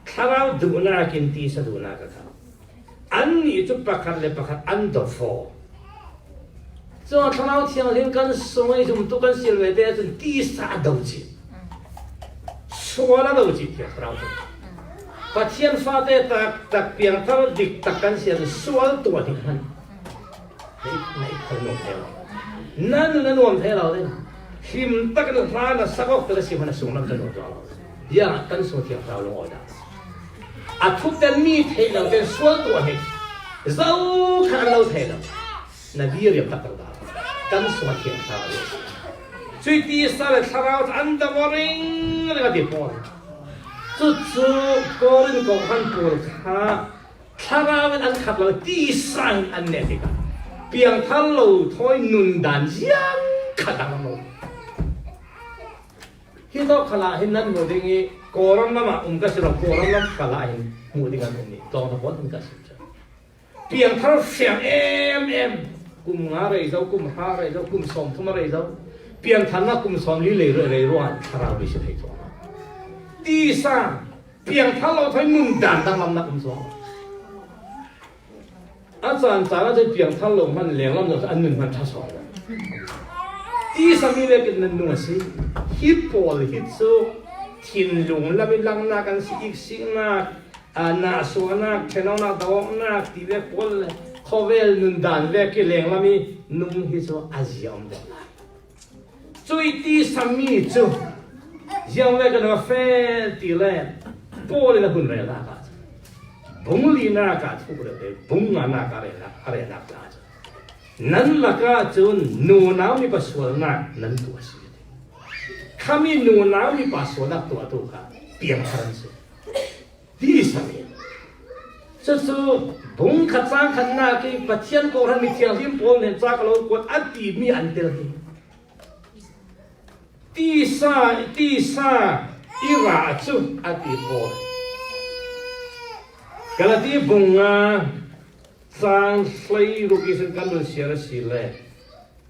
Thlarau duna kin tisa duna kata an itu pakar le pakar under four so Thlarau tiang ling kan sungai jum tu kan silwe de tu tisa dauji suara dauji dia Thlarau tu patian fate tak piang Thlarau dik takkan sian sual tua dik han naik kono นั่นรวมเท่าเราเลยหิมตักนั้นร้านสักก็สิมันสูงน้ำจนหมดเราอย่างกันส่วนที่เราลงออกได้อาทุกเดือนมีเท่าเราเป็นส่วนตัวเหตุเจ้าขันเราเท่าเรานาบีเรียบตักเรากันส่วนที่เราช่วยตีสารทาราวอันดับวริงอะไรก็ดีพอจุดสูงก่อนก็ขันปูข้าทาราวอันขับเราตีสังอันเนติกาเพียงท่านเราถอยนุนดันยังขัดดังเราที่ต้องขลาเห็นนั้นหมดอย่างนี้กอรัมน้ำก็สิเรากอรัมน้ำขลาเห็นหมดอย่างนี้ตอนนั้นวันนั้นก็สิจ้ะเพียงท่านเสียงกุมอะไรเจ้ากุมหาอะไรเจ้ากุมสมทุมอะไรเจ้าเพียงท่านว่ากุมสมลิเลเรื่อยๆร้อนทาราววิเศษให้ตัวตีสามเพียงท่านเราถอยนุนดันดังลำนักกุมสมอาจารย์จะเพียงท่านลงมันเลี้ยงลำหนึ่งอันหนึ่งมันทัศน์ที่สามีเล็กนั่นนู่นสิฮิปโปลฮิตซูทินลุงแล้วมีลังนักอันสิอีกสิ่งนักนาสวนักเชนนักดาวนักที่เล็กพอลเขาเวลนุนดันเล็กเลี้ยงแล้วมีนุ่งฮิตซูอาเซียนเดลจุยที่สามีจูยังเล็กนั่นว่าเฟลที่เล็กพอลนั่นหุ่นเรียนกันบุ้งลีน่ากัดทุกเรื่องบุ้งน่ากัดอะไรนักลาจนั่นละก็จนนูน้ามีปัสสาวะนักนั่นตัวสิข้ามีนูน้ามีปัสสาวะนักตัวค่ะเปลี่ยนครั้งสิดีสักจู่ๆบุ้งขัดสร้างขันนักที่ปัจจัยก็รันมีเทียนที่พอลเนี่ยจากเรากดอัดตีมีอันเดียวที่ตีซาอีราจูอัดตีพอลกระที่บุ้งสร้างสไลรูกิสันกันดูเสียร์สิเล่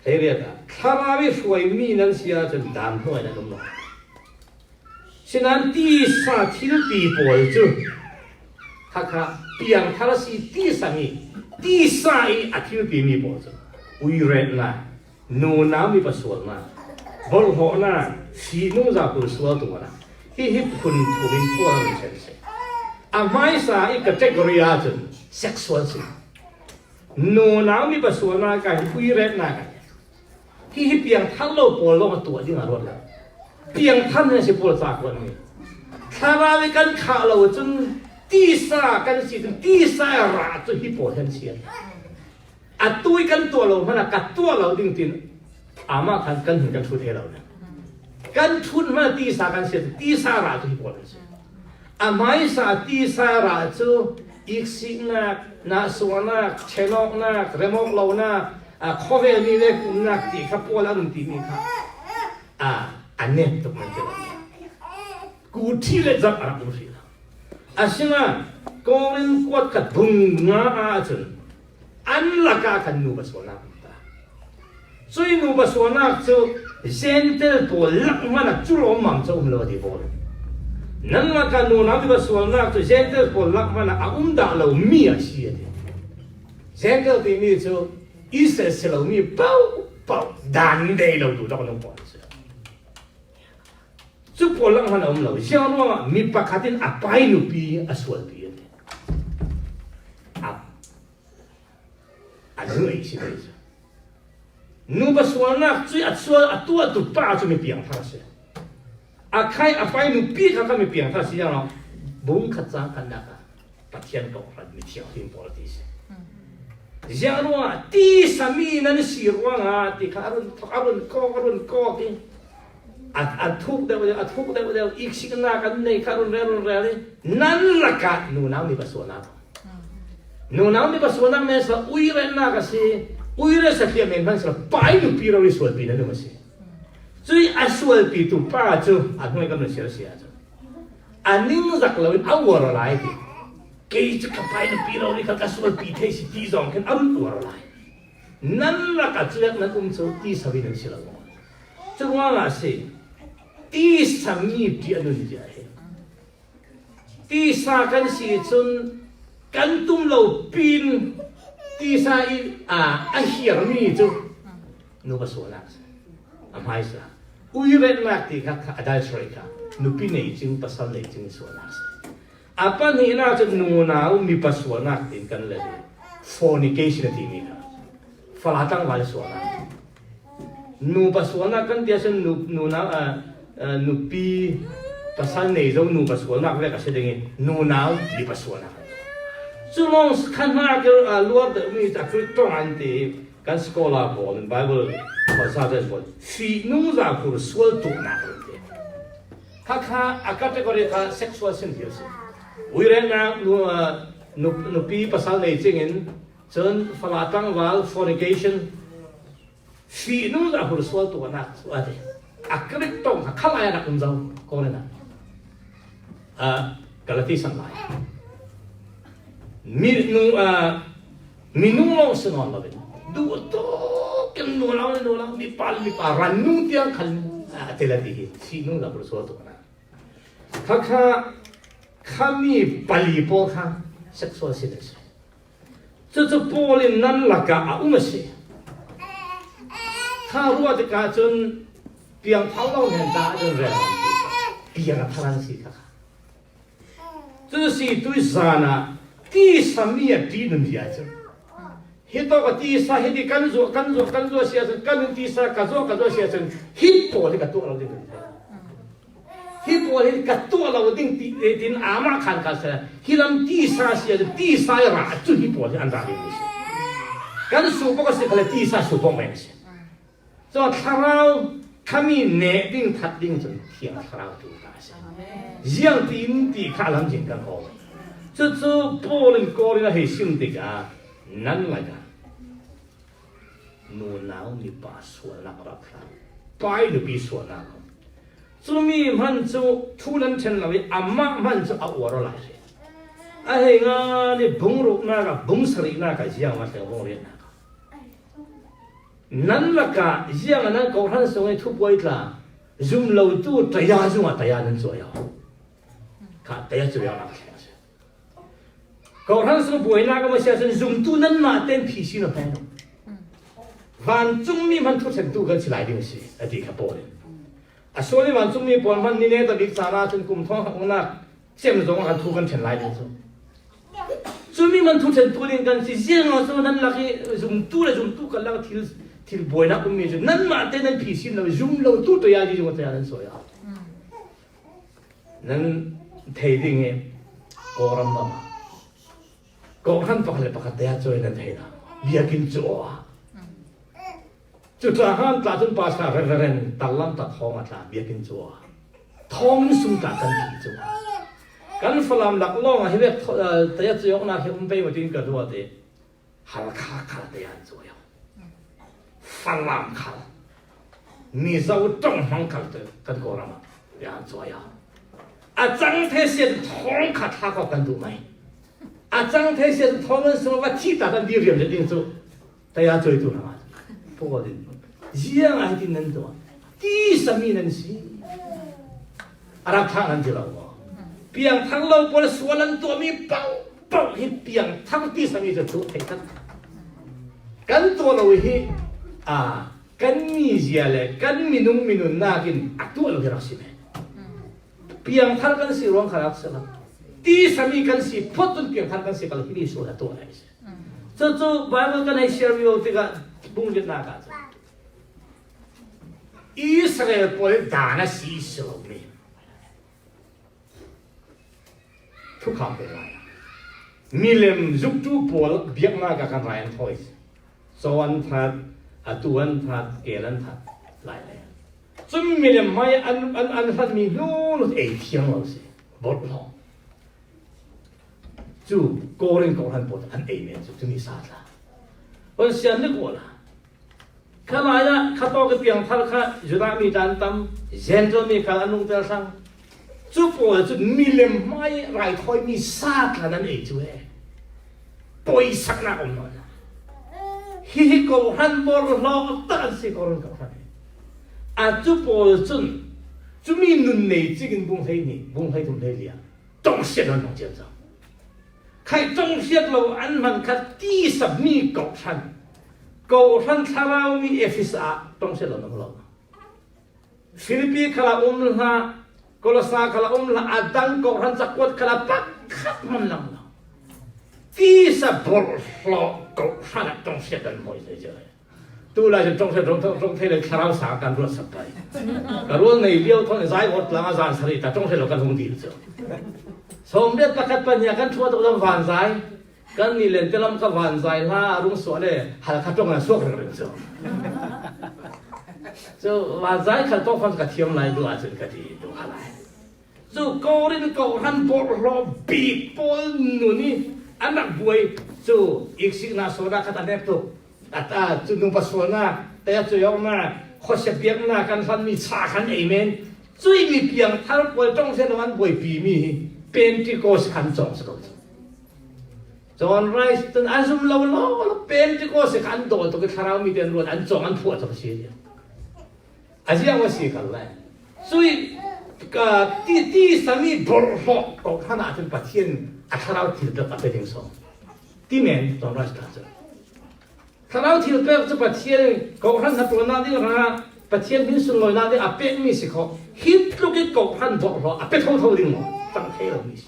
เฮียร์ทาราวิฟวยมีนั่นเสียจนดำหัวนั่นนุ่มน้อยฉะนั้นที่สาธิตตีปอยจูข้าเพียงทาราสีที่สามีที่สาอีอาทิตย์ตีมีปอยจูอุยเรนน่ะนูน้ำมีปัสสาวะน่ะบอลหัวน่ะสีนุ่งจากปัสสาวะตัวน่ะที่ฮิปคุณถูกอินฟัวมันเช่นสิอาไม่สาอีกเทกริยาจูเซ็กชวลสินูน้ำมีปัสสาวะน่ะกันอุยเรนน่ะกันที่เพียงท่านเราปวดลงตัวที่งานรถแล้วเพียงท่านเนี่ยสิปวดจากวันนี้ถ้าเราไปกันข่าวเราจนตีสากันสิจนตีสาราจนที่ปวดทันเชียนอัดตัวกันตัวเรามันกัดตัวเราดิ้งตินอามาคันกันถึงกันทุนให้เราเนี่ยกันทุนมันตีสากันเสียตีสาราจนที่ปวดทันเชียนอาไม่สาตีสาราจนอีกสิ่งนักนาสวนักเชนอกนักเรมอกเรานักข้อเวรนี่เล็กนักที่ขับปวดแล้วนุ่มตีนี่ครับอันนี้ต้องมันจะอะไรกูที่เล็กจับอะไรกูสิละอาศัยงั้นก็มันกวดกัดบุ้งงาจนอันละก็ขันนูบสวนักตาส่วนนูบสวนักจะเซนเตอร์ตัวลักมันจุลมั่งจะเราดีบอลนั่นละก็นูน้ำบสวนักจะเซนเตอร์ตัวลักมันดาเรามีอาชีพเซนเตอร์ที่มีจะอีเสสเรามีเป้าดันเดเราดู到那关系这波浪มันเอาเราเชื่อว่ามีปากตินอภัยนุปีอสวลปีเนี่ยอันนี้สิเลยนูบสวลนักจุยอสวลตัวตุป้าจะมีเปียงท่าเสียใครอภัยนุปีเขาก็มีเปียงท่าเสียเนาะบุ้งขัดจังกันนักปัจจัยก็รัดมีเที่ยวที่พอดีเสียอย่างว่าที่สามีนั้นสิรวงที่เขาอรุณก็ที่ทุกเดียวอีกสิ่งนักกันในเขาอรุณเรื่องนั่นละกันนูน้ำมีปัสสาวะนูน้ำมีปัสสาวะเมื่อสักอุยเรนนักสิอุยเรนสักเพียงมันสักไปนูปีเราสวดปีนั่นมั้งสิจุยอสวดปีตุป้าจูอันนี้ก็ไม่เสียจูอันนี้สักเราเป็นเอาวัวอะไรที่เกี่ยกับไปนูปีเราเนี่ยเขาสวดปีเทสิที่สองกันอรุณวัวอะไรนั่นละกันจุยนั้นจะที่สามีนั่นสิละจูว่าอะไรสิที่สามีเดียนุนใจที่สากันสิจนกันตุ้มเราปีนที่สาอีอันเขียนมีจูนูบสวนักอาไม่สาอุยเรนนักที่เขาได้ช่วยกันนูปีนในจึงภาษาในจึงสวนักอาปันนี้น่าจะนูน่ามีภาษานักที่กันเลย fornication ที่มีค่ะฝรั่งตั้งไว้สวนัก nu paswana kan dia sen nu na nu pi pasal nei zo nu paswana ve ka se ding nu nau li paswana so long kan na ke luar de mi ta kri tong an ti kan skola bo in bible pasal des bo fi nu za ku swal tu na a category ka sexual sin hios we ren na nu pi pasal nei chingin chon falatang wal fornication fi nu za ku swal tu na ade akrik tong khalaya na kun zau ko na galati sanglai mi nu lo senon lo du to ken nu lo mi pa ran nu tiang khal telati fi nu za ku swal tu na kami pali po kha sexual sin这波林南那个啊，我们是，他如果这个真，别人讨到人家就人，别人他那是个，这是对啥呢？第三面比人家子，迄到个第三，迄个干做先生，干第三，干做先生，迄波这个多了这个。迄波迄个多了，我顶阿妈看看噻，迄人第三些第三呀，就迄波是安大的东西。但是书包是可能第三书包没些，是吧？Thlarau kami ne ding that ding jeng tiang Thlarau tu ta se. Yang tin ti kha lam jing kan ho. Zu bo len ko len he sim de ga nan la ga. Nu nao ni pa suo na ra kha. Pai de bi suo na. 朱咪们就突然成了为阿妈们就我了来了，哎呀，你蹦入那个蹦出来那个一样嘛，像我的那个，นั่นละ个一样那高汉所谓突破一啦，用老多大家用啊，大家能做呀，看大家做呀那个开始，高汉所不会那个嘛，先生用多能嘛，点脾气了朋友，反朱咪们突成都跟起来的是，这个波的。所以话中美半分你呢，就你查啦，从共同行那现状还突跟前来的说，中美们突成多点干是现啊，说咱那个用多了用多个那个till boy 那个面就，咱嘛得咱脾气了，用了多对呀，就我这样说呀，咱提定的个人嘛，个人不可能不可大家做人提啦，你要跟做啊。就这样，打成把啥人打烂打汤啊，打别跟做啊，汤送打跟皮做啊，跟弗兰拉浪啊，那个大家只要那些我们北我听个多的，哈拉卡卡的样做呀，弗兰卡，你找正方卡的跟过了嘛，这样做呀，啊，张太些汤卡他搞跟多没，啊，张太些汤们什么把鸡打跟地人的定做，大家做多了嘛。不过的，一样还挺能做，第什么能行？阿拉看人就了我，别人他老婆的说人多米包一别人他第什么就做太多，更多了为些啊，更米些嘞，更米弄那个啊多了给老师们，别人他跟是乱看老师了，第什么跟是不准别人他跟是把他里说的多来些，这就外面跟那些有这个。蹦的那个子，以色列不能打那西手的，突靠回来了。米连入主波别那个看来很多，说完他读完他给人他来了，真米连买按他米弄了一天了是，不了，就个人不很一面就你啥子，我想那个了。看来呀，看到个边他看，就那米站当，现在米看弄在上，就过就米连买来开米杀他那一桌，背杀那个么子，嘿个汉堡老但是个人搞出来，啊就过就米嫩内这个不黑呢，不黑同黑的呀，东西都弄见着，开东西了，俺们看第十米搞出。高山Thlarau mi FSA 东西了那么了，菲律宾kalau umlah，kalau sa kalau umlah adang高山zakwa kalau pakat mana lah，第十波了高山的东西的么子就， ตัวเราจะตรงเทเลยคราวสาการรวดสับไปก็รู้ในเลี้ยวท้องใจหมดหลังอาจารย์สริแต่ตรงเทเรากันหงดีเจ้าสมเด็จประคัตปัญญากันทั่วตัวต้องหวานใจกันนี่เล่นแต่ลำก็หวานใจล่ารุ่งสวนเลยหาขัดตรงนั้นสวกเรื่องเจ้าหวานใจขัดตรงความกระเทียมไหลดูอาจจะกระดีดูอะไรก็เรื่องก็หันบอลรอบีบอลนู่นนี่อันนั้นบวยอีกสิ่งน่าสนใจขัดอันเด็บตัวนุ่งปัสสาวะแต่จะยอมมาข้อเสียเพียงกันฟันมีชาขันเอเมนจุยมีเพียงถ้าป่วยต้องเส้นวันป่วยปีมีเป็นที่โกสขันจงสกุลจอนไรส์ตันอาซุมเราเป็นที่โกสขันโดนตัวก็คาราวมีเดินรวนอันจงอันผัวจะเสียอาเจียงว่าสิกันเลยจุยก็ที่สามีบอลหอกก็ขนาดเป็นปัจเจียนอาคาราวที่เด็กเป็นยังสองที่เมนจอนไรส์กันถ้าเราที่เราจะปฏิเสธก็หันหัดตัวนั่นที่เราปฏิเสธมินสุนลอยนั่นที่อาเป็ดมิสิเขาฮิตลูกที่ก็หันบอกเราอาเป็ดเท่าดิ่งตั้งเท่ามิสิ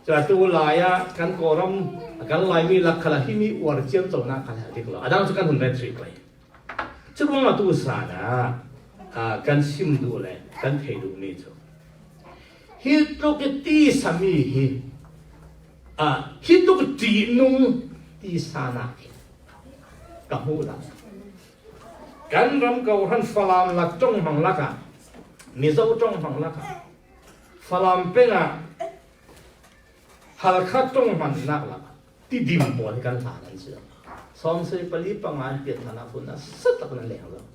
จะตัวลายกันกอรำกันลายมีหลักขลังที่มีอวดเจียมตัวนักขลังที่เราอาดังจะกันหุ่นเรทริปไปจะรู้ว่าตัวสานะกันซิมดูเลยกันเทดูนี่จ้ะฮิตลูกที่สามีฮิตลูกที่นุ่งที่สานะกับหูดังกันรำเก่าท่านฟลามลักจ้องมังลักมิโซจ้องมังลักฟลามเป็นฮัลคัดจ้องมันนักลักที่ดิมบอลกันฐานนั่นเสือสองสิปลีปังงานเปลี่ยนฐานะคุณนะสุดตะกันแหลงแล้ว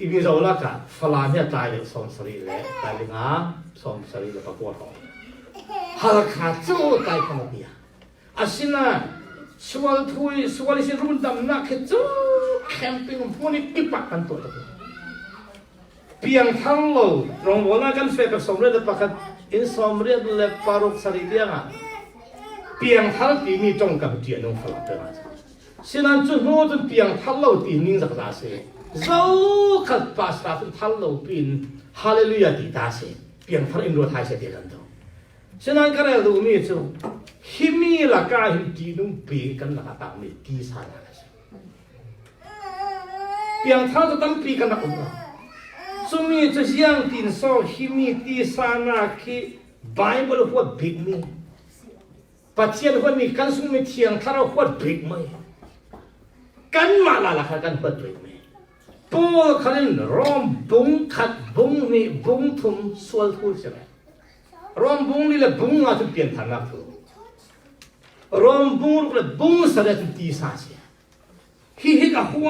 อีมิโซลักฟลามเนี่ยตายเลยสองสรีเลยตายเลยสองสรีเลยประกวดของฮัลคัดจู่ตายคนเดียวอาศินะสวรรค์สวรรค์สิรุ่นดำนักเหตุแคมปิ้งพวกนี้ปิปักกันตัวตัวเพียงทั้งโลกตรงวันนั้นกันเฟกับสมเด็จประคัตอินสมเด็จเล็บปารุกสรีเดียงเพียงทั้งที่มีจงกับเดียนงฝรั่งเดิมฉะนั้นจุดโน้ตเพียงทั้งโลกที่นิ่งสักตาเสียเราขัดภาษาทั้งโลกเป็นฮาเลลูยาที่ตาเสียเพียงทั้งอินโดไทยเสียกันตัวฉะนั้นก็เลยดูนี่จู่ฮิมีละกาหิดีนุ่มเบกันละต่างมีดีสาระเพียงเท่าจะตั้งปีกันนะอุ้มสมัยจะยังตินโซฮิมีดีสาระที่ไบเบิลหัวบิ๊กมีปัจจัยหัวมีกันสมัยเที่ยงถ้าเราหัวบิ๊กไหมกันมาละกันหัวบิ๊กไหมปูขันรอมบุ้งขัดบุ้งนี่บุ้งทุ่มสวลทูใช่ไหมรอมบุ้งนี่แหละบุ้งอาจจะเปลี่ยนฐานะตัวรอมบุ้งเลยบุ้งสระจุดที่สาเสียฮิกับหัว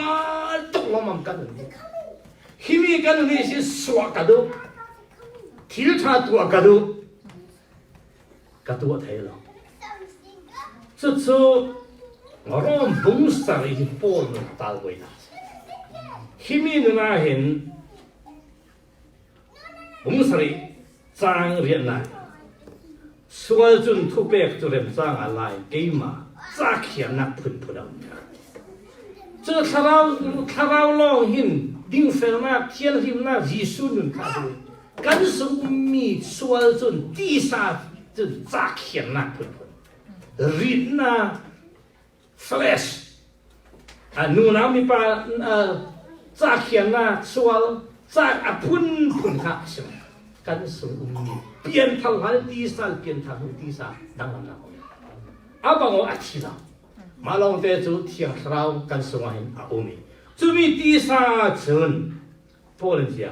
ตกลงมันกันนี่ฮิมีกันนี่สิสวกกระดูทิลชาตัวกระดูไทยเราสุดรอมบุ้งสระที่ปนตาลไว้ได้ฮิมีนึกน่าเห็นบุ้งสระจางเรียนได้สวลจุนทุเบกจุเรมจางอะไรเกี่ยมาจากเขียนนักพุ่นเอาเจอทาราวลองหินดิ้งเฟลนักเทียนหิมนักยิสุนุนขาดูกันสุมีสวลจุนตีสาจุนจากเขียนนักพุ่นรีดนาเฟลชนูน้ำมีปลาจากเขียนนักสวลจากพุ่นขาใช่ไหมกันสุมีเปลี่ยนทางหันตีสาเปลี่ยนทางหันตีสาดังนั้นนะอาบังว่าอาทิตย์มาลองเตะจุดเที่ยงเรากันสมัยอาอุมีจุมีตีสาจนพอลเจีย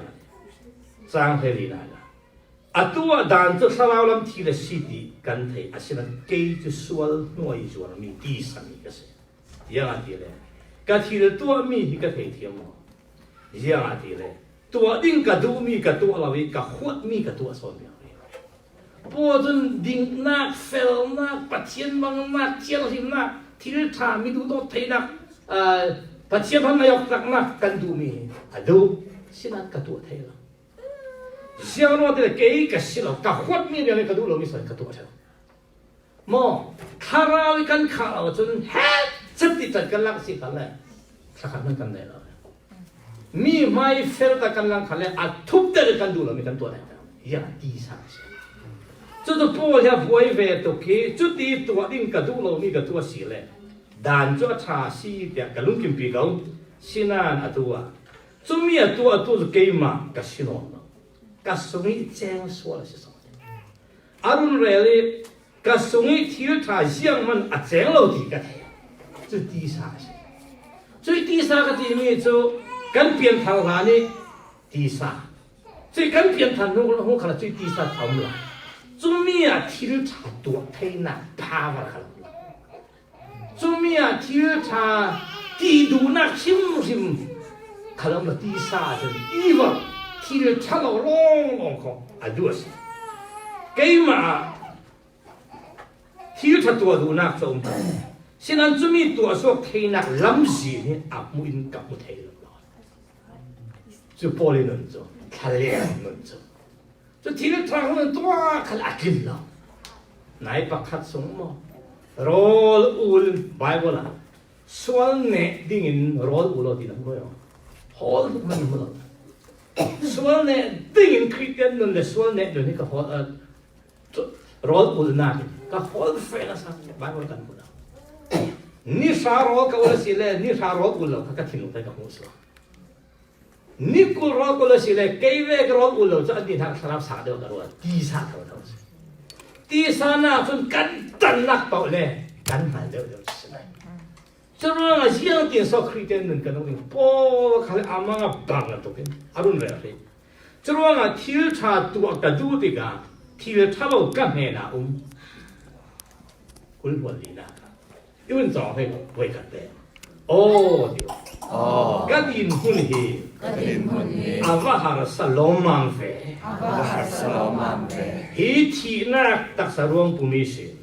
จางเฮลีน่าละตัวด่านจุดเราลำที่ละสิทธิกันไทยอาศัยเกย์จุดสวลหน่วยจวนมีตีสามีก็เสียยังอาทิตย์เลยกันที่ละตัวมีที่ก็เทียมยังอาทิตย์เลยตัวดิ้งกับดูมีกับตัวเราอีกกับหัวมีกับตัวส่วนเดียวพอจนดิ้งนักเฟลนักปัจเจียนบางนักเชียงหิมนักที่เรื่องทามีดูโตไทยนักปัจเจียนพันนายกนักกันดูมีดูสินักกับตัวไทยเราเสียงโน้ตเกี่ยกับสิเรากับหัวมีเรื่องกับดูเรามีส่วนกับตัวไทยมอถ้าเราอีกันข่าวจนแฮะจะติดจัดกันลักสิกันเลยสักครั้งกันได้แล้วมีไม่เฟลแต่กันลังขันเลยอัดทุบเตะกันดูเรามีกันตัวไหนอย่างดีสักจุดพูดจะพูดเวทุกทีจุดที่ตัวดิ้งกระดูเรามีกระตัวสีเลย ด่านจ้าชาซีเดียกับลุงกิมปีเขาสินานอตัวจุมีอตัวจะเกี่ยมกับสิโนกับสงฆ์แจ้งสวรรค์สิสองอารุณเรลีกับสงฆ์ที่ชาเสียงมันแจ้งเราดีกันจะตีสาสิ所以第三个地面就跟边头下呢，第三，所以跟边头我看到最第三头了，做咩啊？体差多太难，爬不来了。做咩啊？体差地度那心看到了第三是一万，体差了long啊，就是，给嘛，体差多度那种。现在准备多少天那临时呢？没人敢不提了，就玻璃轮子，看两轮子，这提了他们多看拉紧了，哪一把卡松么？roll ul Bible 啦，说呢，定人 roll ul 了，定人没有，好不看不了，说呢，定人可以跟人的说呢，人那个好roll ul 那个，好飞了啥？Bible 干不了。你啥罗个我是嘞，你啥罗过了，他听懂这个故事了。你过罗过了是嘞，给那个罗过了，这你他啥都个罗，第三个东西，第三那种简单那道嘞，简单的就是嘞。这种啊，像点少可以点能个东西，包看阿妈啊帮啊都跟阿伦来嘞。这种啊，体差多个多的个，体差不干咩啦？混混里啦。因为早会会看的，哦对，哦，个人婚喜，阿瓦哈尔萨罗曼菲，he提那特色罗布米西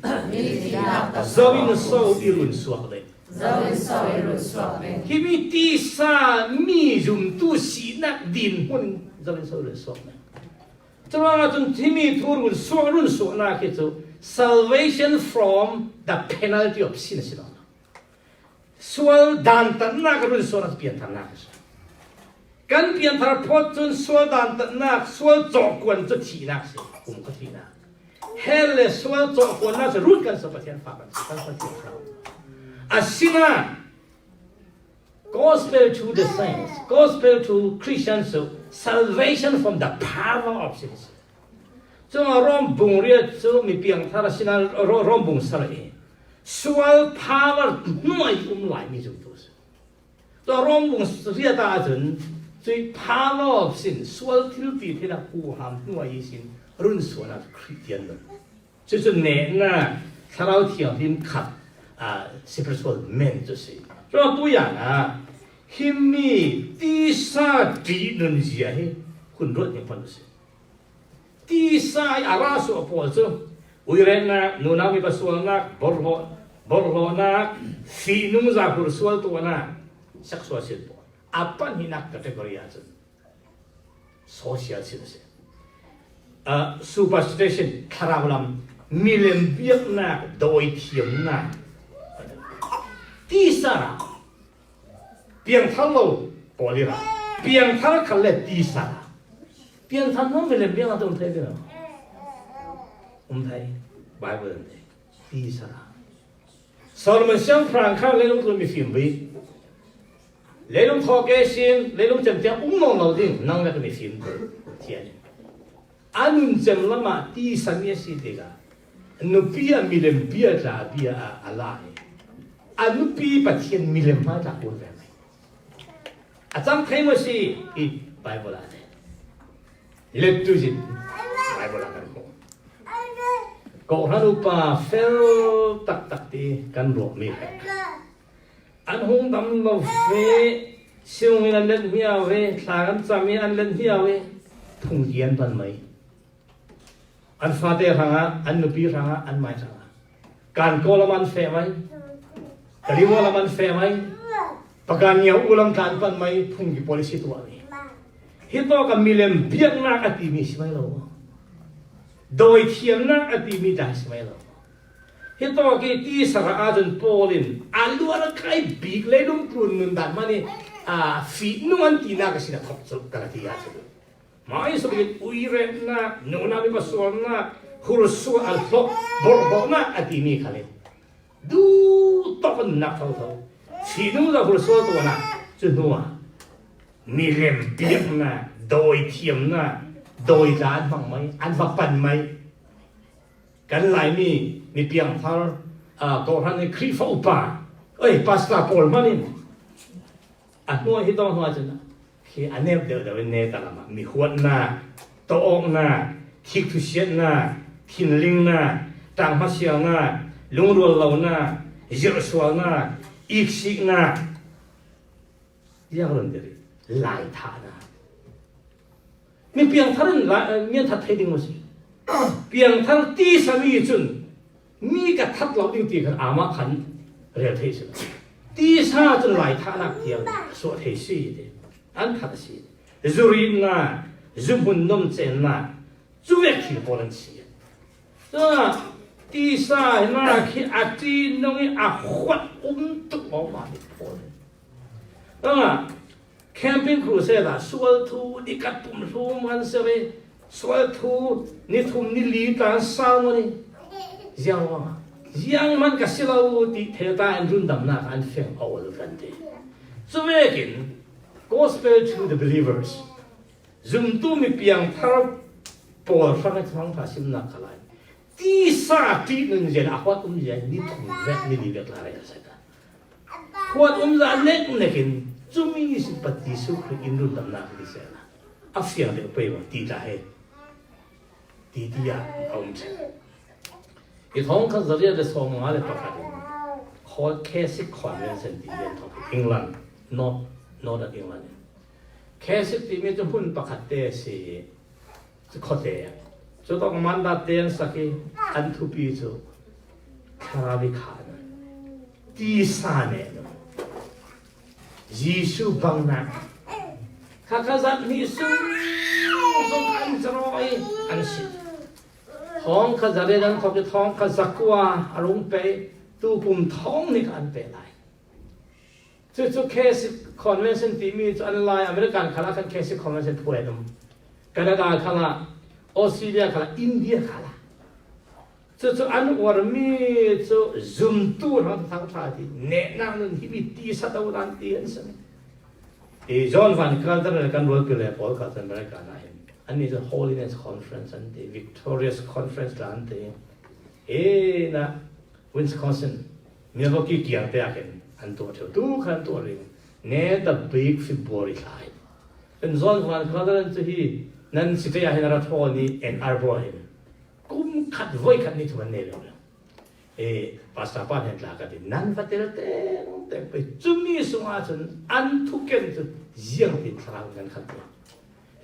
，zawin so irun suak he mi tisa mi jum tu si nak din hun zawin so irun suak le，这个种he mi turun suak那个就。Salvation from the penalty of sin 是啷个？说单单那个人说那是变态那个是，跟变态破阵说单单那说做官这题那是，我们个题那，后来说做官那是论跟什么天法官是跟什么天上，啊是呢 ？Gospel to the saints, gospel to Christians, so salvation from the power of sin. 这么让bun列这没变他的现在让bun杀了耶，说怕了那一来没就都是，这让bun是列大人最怕了心，说听比他那呼喊那一心，论说那是 Christian 的，就是你那他老天天看啊，是不是说 man 就是，这不一样啊，他们第三敌人是嘿，混乱的方式。第三阿拉说破这，为了那努那为把说那borlo那非农家伙说多那，啥说些多，阿班你那kategori aja，说些是的是，superstition Thlarau lam milen biak na doi thiam na，第三啦，变他喽，玻璃啦，变他看来第三啦。变他弄没来变他都睇的，我们睇外国人的第一啥？所以我们相反看那种都没品味，那种讨开心，那种怎讲弄老的，弄那个没品味，天的。俺们怎么了嘛？第三也是这个，努比啊，没人比啊，咋比啊阿拉的，俺努比把天没人嘛咋过来没？啊，咱睇么是一外国来的。Let to it, Bible akan ko. Kau halupa fel tak di kan blok mi. An hong dam lo fe siung an len hiawe, tlagan sami an len hiawe, thung yen pan mai. An fate hanga, an nupi hanga, an mai hanga. Kan ko laman fe mai, kaliwa laman fe mai, pakan niya ulam kan pan mai, thung gi polisi tuwa mi. Hito ka milem biak na ati mi simay lo. Doi thiam na ati mi dah simay lo. Hito ki Tisa ka ajon polin alu ala kai big le dum prun nun dan mani fi nuan tina ka sina thok chok ka ti ya chok. Mai so bi uire na nuna mi basol na hursu al thok borbo na ati mi khale. ดูตอกนักเท่าชีนู้เราคนส่วนตัวน่ะจุดนู้นมีเล่มเปียกน่ะโดยเทียมน่ะโดยร้านบางไหมอันว่าปั่นไหมกันหลายมีเปียงพาก็ท่านในคริฟอุปาพาสต้าโพลมันนี่อันนู้นที่ต้องหัวจุดน่ะคืออันนี้เดี๋ยวเนี่ยแต่ละมามีขวดน่ะโต๊ะน่ะทิกทุเชียนน่ะทินลิงน่ะต่างมาเชียงน่ะลุงรัวเราน่ะเยอะสวน่ะอีกสิ่งน่ะยังเรื่องเดียวหลายท่านะมีเพียงท่านมีทัดให้ดึงมาสิเพียงท่านตีสามีจุนมีกับทัดเราดึงตีกันอามาขันเรียลเทสิตีสาจนหลายท่านักเดียวสวดให้สิเดอันทัดสิจุริมน่ะจุบุนนมเจนน่ะจุเวกิบอลันสิตีสาหน้าขี้อาจีนงอาขวัดตุกออกมาดิพอเลยแคมปิ้งครูเซ่ละสวลทูนี่กัดปุ่มรูมันเสวยสวลทูนี่ทุ่มนี่ลีตาสาวมันยังมันก็สิเราที่เทตาอันรุ่นดำนักอันเฟงเอาเลยกันดีจุเวกิน gospel to the believers จุมตู้มีเพียงทาร์ปอลฟังให้ฟังภาษิมนักขลายที่สาที่หนึ่งเจนอาวัดเจนนี่ทุ่มเวกนี่ลีเวกลาเรียสักขวดจะเล็กเล็กินจุมีสิปฏิสุขอินรุนดำนักดิเซนะอาเซียนเดียวไปว่าตีจ่าให้ตีดีอ่ะเอาไม่ใช่อีท้องข้าจะเรียกจะส่งมาเลยประกาศขอแค่สิคอนเวนชั่นที่เรียนท้องอังกฤษnotอังกฤษแค่สิที่มีจำพุ่นประกาศเตะสิจะขอเตะจะต้องมันดัดเตะสักอันทุปีจูคาราบิคานตีสานเองยิสุบังนักข้าขจัดยิสุทรงอันจรอยอันสิท้องข้าจะเรียนท้องจะท้องข้าจักว่าอารมณ์ไปตู้ปุ่มท้องนี่กันเป็นไรจุดเคสคอนเวนชั่นที่มีจุดอันไลน์อเมริกันขณะกันเคสคอนเวนชั่นทั่วโลกแคนาดาขณะออสเตรเลียขณะอินเดียขณะจุดอันวอร์มีจุดซุมตู้เราทั้งท่าที่เนื้อหนังนั้นที่มีตีสัตว์วันตีอันนั้นจอห์นฟันคัลเตอร์กันรู้กันเลยพอคัลเตอร์อเมริกันนะอันนี้จะ Holiness Conference อันนี้ Victorious Conference อันนี้นะ Wisconsin มีพวกที่เกี่ยวกับอันตัวเท่าตู้ขันตัวเรื่องเนี่ยแต่ big football อีกหลายเป็นจอห์นฟันคัลเตอร์ที่นั่นสิทธิ์ให้นาราทอนี่ Ann Arbor กุมขัดไว้ขัดนี่ทุกวันนี้เลยภาษาบ้านเห็นหลักกันนั่นฟัดเตอร์แต่ไปจุ่มนี่สมาจนอันทุกเรื่องจะเยี่ยงติดทางกันขัดตัว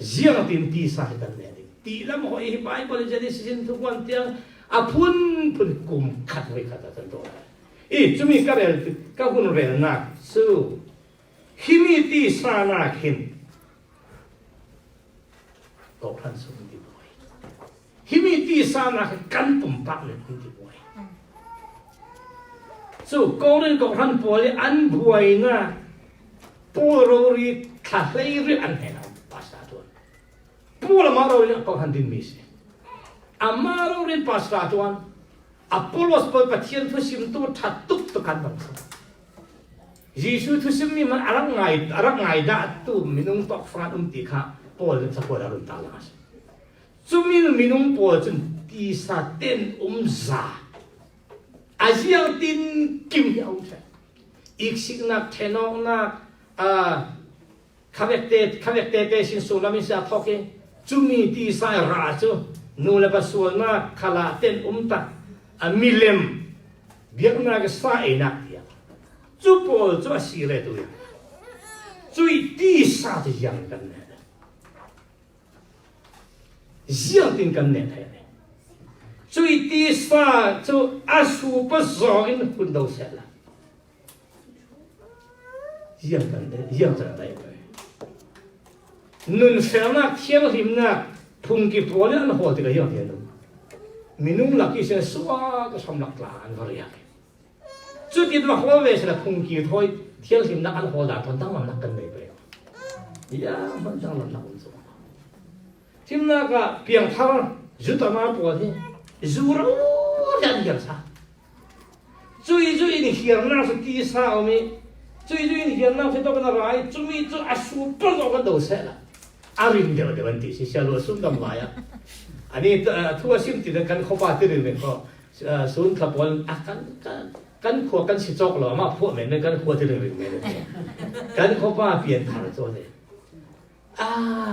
เยี่ยงติดตีสายกันเนี่ยตีแล้วมันไอ้ไปบริจาคสิ่งทุกวันเตียงอาพุ่นกุมขัดไว้ขัดตัวตัวจุ่มนี่ก็เรื่องก็คุณเรื่องนักสู้ฮิมิตีสานาขินตกทันสุดที่บ่อยฮิมิตีสานากันปุ่มปักเลยที่บ่อยสู้ก็เรื่องก็ทันบ่อยอันบ่อยนะปูโรรีทะเลเรื่องอันไหนนะภาษาตัวปูละมาโรรีก็ทันดินมิสอามาโรรีภาษาตัวอัปโปโลสไปปะเทียนทุสิมตัวทัดตุกตุกันบังคับยิสุทุสิมมีมันอะไรไงด่าตัวมินุงตอกฟ้าตีข้าปอลจะปอลอรุณตาลังจุมินมินุงปอลจนตีสาเต้นซาอาเซียนตินกิมยาวใช่อีกสิ่งนักเทนองนักข้าเวกเตเตสินสุรามิสาทอกเองจุมีตีสายราจูนูเลปัสวนนักขลาเต้นตักมิเลมเบียกนักสายนักเดียจูปอลจูอาศิเรตุยจูตีสาที่ยังกันเนี่ยยังตินกันเนี่ยจุดที่สาจุอาสูบสอกินคุณดูเสร็จละยังกันเนี่ยยังจะได้ไปนุ่นเฟลนักเที่ยวหิมนักพุ่งกี่ปอนด์อันหัวที่ก็ยังเดียนมินุ่มหลักที่เสียสวาก็สำลักลานวารีจุดที่ตัวหัวเวสละพุ่งกี่ถอยเที่ยวหิมนักอันหัวด่าทนตั้งมันนักกันไม่ไปยังมันจังหลับนักมันสวาทีมนักก็เพียงเท่าจุดมาปวดที่จูรู้ยันยันซะ จุยนี่เขียนหน้าสุดที่สาวมีจุยนี่เขียนหน้าสุดต้องกันอะไรจุยอาสูบปั้งออกกันโดดเสร็จละอาริมเดียววันที่เชลล์สุ่มดำลายอันนี้ทั่วซิมติดกันเขาบ้าตื่นเลยก็ศูนย์ขับวนกันขวกันสิจอกหรอมาพวกเหม็นกันขวตื่นเลยเหม็นกันเขาบ้าเปลี่ยนทางตัวเลย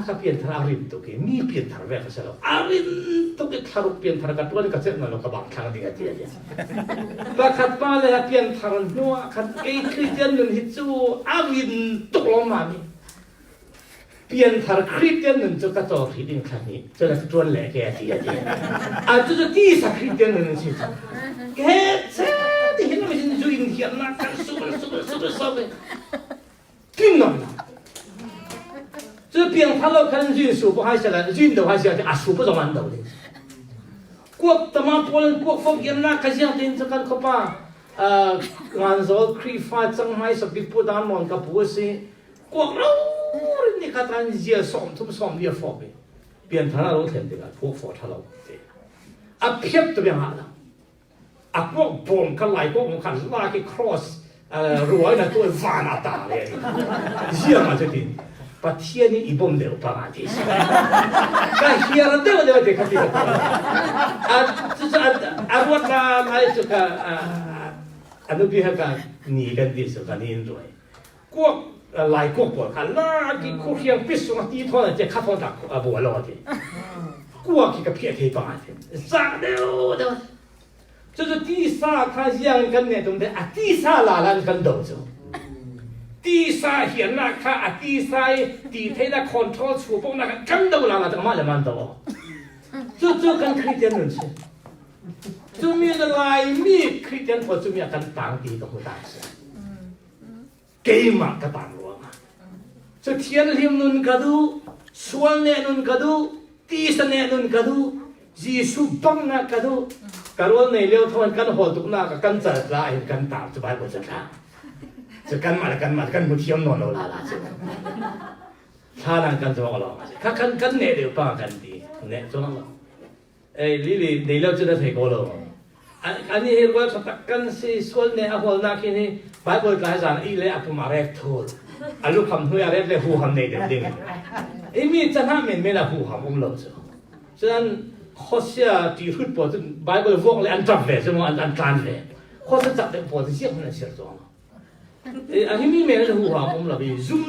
ก็เปลี่ยนทางอาริมตัวกี้มีเปลี่ยนทางแรกก็เสร็จแล้วอาริมตัวกี้ทารุเปลี่ยนทางกันตัวนี้ก็เสร็จแล้วเราก็บังคับดีกันทีเดียวบังคับป้าเลยเปลี่ยนทางนัวขัดไอ้คริสเตียนนึงฮิตจูอาริมตกลงมามีเปลี่ยนทางคริสเตียนนึงจะกระโดดหิดินขันนี้จะได้ตัวแหลกแก่ทีเดียวจะที่สักคริสเตียนนึงสิแก่เสียที่เห็นไม่ใช่จุยนี่นะกันสู้กินหน่อย这边他老看人数不还是来，人都还是要数不着馒头的。国他妈波人国福建那个像天这个可怕，按照开发正还是比不但忙个不是，国老你看咱也爽，怎么爽也方便，边他那老天的个，国福他老的，偏这边好了，国bomb看来国我看拉个 cross，如那都瓦那大嘞，一样嘛这的。把天呢一蹦的把俺提起来，看天了对不对？看这个，就是我那这个那边个你跟的是个年代，国来国看那个国乡必须嘛地方在开放大不老的，国这个偏开把的，啥的的，就是第三看像跟那种的第三哪能跟到走。第三显那看第三第天那 control 触碰那个跟到了这个嘛就蛮多，这跟开店人去，这面的来面开店或这面跟当地都不大事，给嘛个当罗嘛，这天天论个都，双年论个都，第三年论个都，技术帮那个都，假如你了他们跟活动那个跟着来跟打就白不正常。这干嘛不听侬喽啦啦！他那干做了，他跟你就帮跟的，你做了，你了知道谁过了？อันนี้ว่าถ้ากันสิส่วนเนี่ยคนนักนี่ไปบริการสารอีเล่อภิมาเรททูลลูกคำหัวเรทเลยหูคำเนี่ยเด็กๆมีจะทำไม่ละหูคำเราจ้ะฉะนั้นข้อเสียที่พูดพอจะไปบริวงเลยอันจับเลยใช่ไหมอันการเลยข้อจะจับเลยพอจะเสียคนนั้นเสียจ้ะอันนี้มีเมล์หัวผมเราไปzoom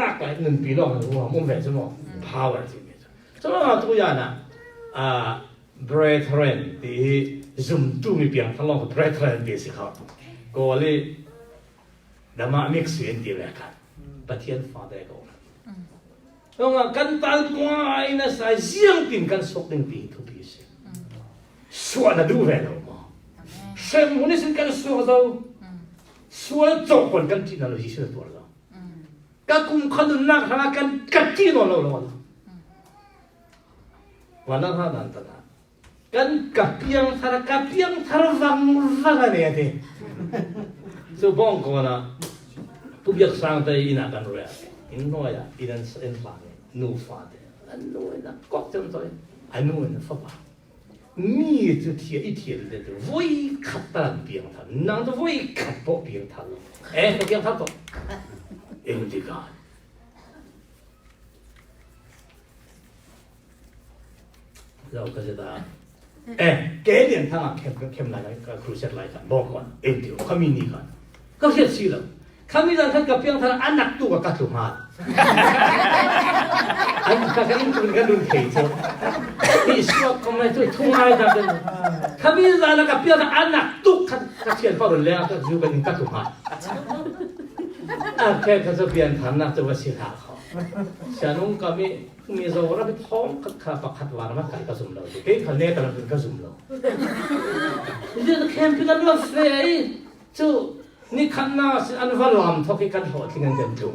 นักไปหนึ่งปีลองหัวผมแบบใช่ไหม power ที่มีฉะนั้นตัวอย่างนะbrethren ที่ zoom ตู้มีเพียงทั้งลอง brethren ที่สิครับก็เลยดำมา mix เสียงดีเลยกันประเทศฟ้าได้ก็แล้วกันตามตัวไอ้นั่นสายเสียงติ่งกันสกติ่งปีทุกปีสิส่วนนั้นดูแลเราบ่เสมอนี่สิกันส่วนเราส่วนจบคนกันที่นั่นเราที่สุดตัวเราก็คุมขนุนนักหากันที่นั่นเราวันนั้นนั่นตนะกันกับเพียงทาร์วังกันเนี่ยที่สุบองก็นะทุกอย่างสร้างแต่อินากันรู้อินโนยาอินันเอ็นฟาเนนูฟาเดอันนู้นนะก็จำตัวอันนู้นนะฟ้ามีจุดที่อีที่เด็ดวัยขัดตันเพียงท่านนั่งตัววัยขัดปอกเพียงท่านตัวเพียงท่านตัวดีกันเราก็จะได้แกเรียนทางเข้มอะไรก็ครูเสร็จอะไรกันบอกก่อนเดียวเขามีนี่กันก็เสียสิแล้วเขามีท่านกับเพียงท่านอันนักตัวกับตัวมาอันก็แค่นี้คุณก็ดูเฉยๆที่สวดก็ไม่ช่วยทุ่งอะไรกันเขามีท่านกับเพียงท่านอันนักตัวกับเชียนพ่อรุ่นแล้วก็อยู่กันกับตัวมาแค่เขาจะเปลี่ยนฐานะจะว่าเสียหายเขาฉะนั้นก็มีโซลาร์ไปท้องขับขัดวานมาไก่กระสุนเราเก๋เขาเนี่ยกำลังเป็นกระสุนเราเรื่องแคมป์กันว่าเฟย์จู่นี่ขันน่าสิอันว่าลำทอกกันหัวที่นั่นเต็มจุง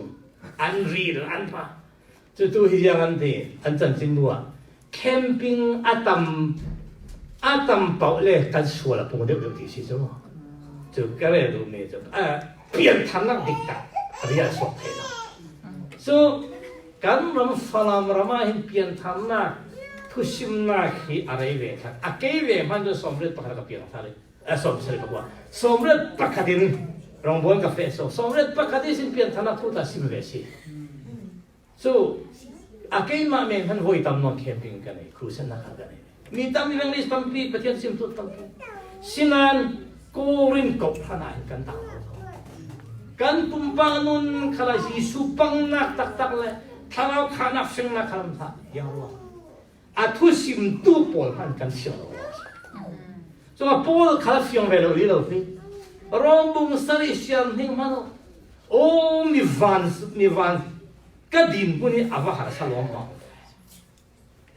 อันรีดอันป่ะจู่ตัวที่ยังอันที่อันจันจินบัวแคมปิ้งอาตัมเป่าเลยกันชัวร์ละผมเดี๋ยวที่สิจู่จู่ก็เลยดูเนี่ยจู่เปลี่ยนทางนักดิกตาเรียนสอบเทนะจู่กันรำฟังรำมาเห็นเปลี่ยนทางนักทุชิมนักที่อะไรเวทเกย์เวมันจะสมเด็จพระกับเปลี่ยนทางเลย som sel ka som ret pakhatin rong bon ka fe som ret pakhatin sin pian thana thu ta sim ve si so akai ma men han hoi tam non camping ka nei cruise na ka nei mi tam ni lang lis tam pi pathian sim tu tam sinan korin ko thana kan ta kan tumpang nun kala Yesu pang nak tak le Thlarau khana feng na khalam tha yawa a thusim tu pol han kan sia lo so a pol khala fiang ve lo li lo fi rong bung sari siam hing mano o mi van ka din puni ava har salom ma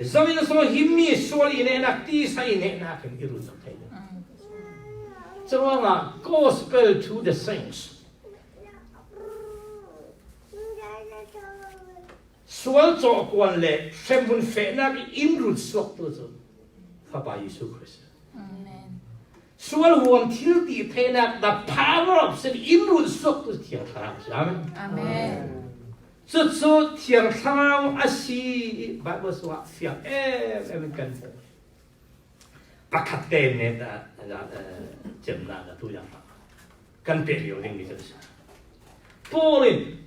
zamin so himmi soli ne na ti sai ne na kan iru so thai so nga gospel to the saints sual cho kwan le sembun fe na in rut sok to zo fa ba Yesu Christ amen sual huam thil ti the na the power of sin in rut sok to thiang Thlarau amen amen so thiang Thlarau asi ba bo so fiang em kan pakhat te ne da jem na da tu yang kan pe liu ding ni zo polin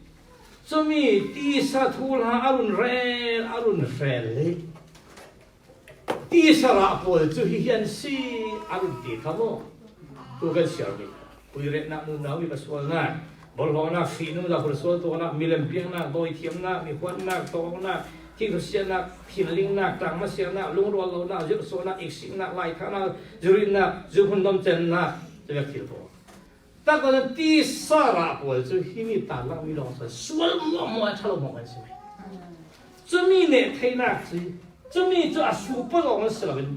Sumi Tisa Thulha arun le Tisa rapol chu hi hian si arun ti thamo tu kan siar mi pui re na mu na wi baswal na bol ho na fi nu da baswal to na milem piang na doi thiam na mi kwan na to na thi thu sian na thin ling na tang ma sian na lung ro lo na ju so na ik sing na lai tha na jurin na ju hun dom chen na te ga thil to ta ko ti sa ra po chu hi mi ta lang mi long sa sual mo cha lo mo kan si chu mi ne Theinak chu mi chu a su po lo ngan sa ben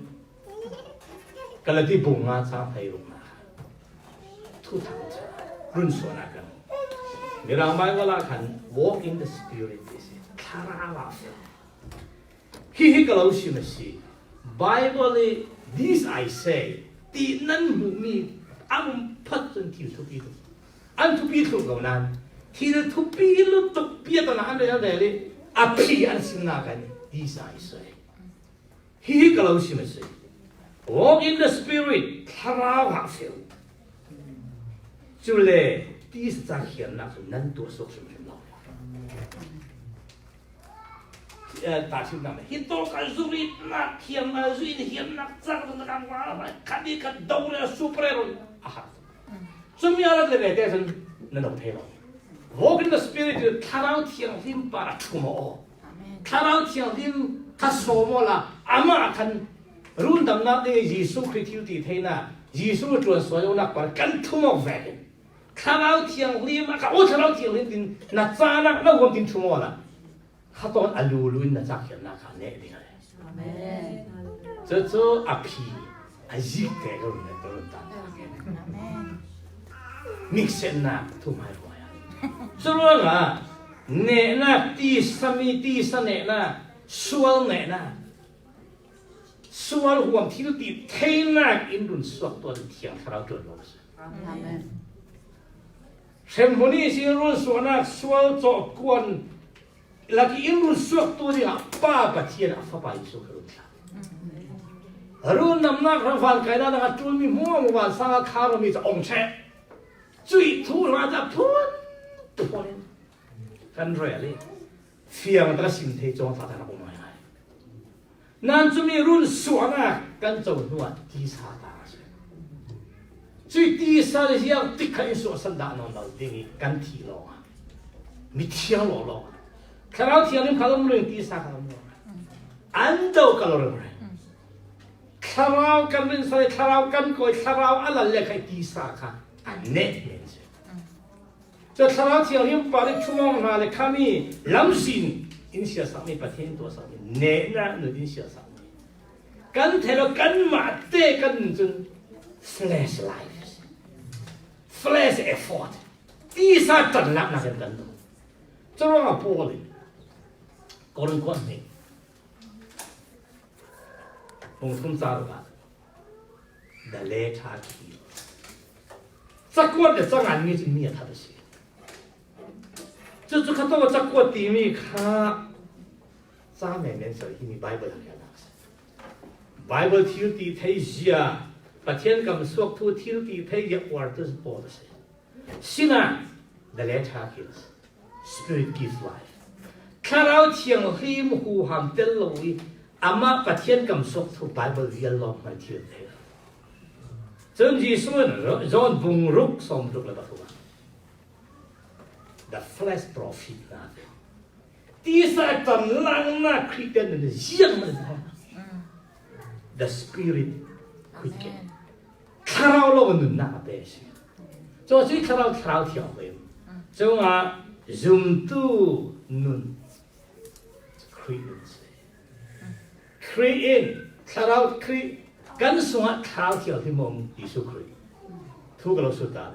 ka la ti bung nga cha thai lo na Thuthangtha run so na kan mi ra mai wala kan walk in the spirit is Thlarau hi ka lo si ma si Bible this I say ti nan mu mi am pat chân thiu thu pi thu an thu pi thu go nan thi thu pi lu tu pi ta na an le le a pi an sin na kan di sai sai hi ka lo si ma sai walk in the spirit Thlarau ha feel chu le ti sa hian na nan tu sok sum lo ta xin na hi to ka zuri na hian na zui hian na chak na kan wa ka di ka do le suprero aha so mi ala de te san na no the lo walk in the spirit Thlarau thiang him para thumo amen Thlarau thiang him ka so mo la ama kan run dam na de Yesu Christ ti theina Yesu tuan so yo na par kan thumo ve Thlarau thiang him ka o Thlarau thiang him tin na cha na na gom tin thumo la ha ton alu luin na cha khian na kha ne ding amen so a pi a ji te go na to ta amen mixen na tu mai wa ya so lo nga ne na ti sami ti sa ne na sual ne na sual huam thil ti Theinak in run suak to thiang Thlarau to lo amen semboni si run suana sual cho kwan lagi in run suak to dia pa pathian afa pa Yesu Christ run nam nak ran fan kai na na tu mi mo mo wan sa kha ro mi cha ong che chui thu ra da phun phun kan re le fiang ta sim the chong sa ta na ko mai nan chu mi run suana kan chou nuwa ti sa ta chui ti sa le hiang ti khai so san da no no ding kan thi lo mi thiang lo Thlarau thiang lim khalom ring ti sa khalom an do ka lo re Thlarau kan rin sa Thlarau kan ko Thlarau ala le khai ti sa kha an ne men se so Thlarau thiang lim pa le chumong na le khami lam sin in sia sa mi pathen to sa ne na no din sia sa kan thelo kan ma te kan chun flesh life flesh effort ti sa tan na kan kan do so ro po le Koren kon ni Hong Thum sa ro da le tha ki sa ko de sa ngan ni ni ta de si zu ka to sa ko ti mi kha sa me men sa hi ni Bible la ya Bible thiu ti thai sia ประเทศกำสวกทูที่ที่เพย์วาร์ตุสปอร์ตสินะ the letter kills spirit gives life ถ้าเราเที่ยงหิมหูหามเตลลวีอามาประเทศกำสวกทูไบเบิลเรียลลอมมาเที่ยวเลยจนยิสุนจอนบุงรุกสมรุกเลยบ้าง the flesh profit nothing ที่สัตว์ลังนักคริสเตียนเนี่ยเยี่ยมเลยนะ the spirit quicken ถ้าเราลงนุนนักเบส就所以ถ้าเราเที่ยวไป就ว่า zoom to นุน create ถ้าเรา create กันส่วนถ้าเที่ยวที่มองยิสุคริสต์ทุกเราสุดท้าย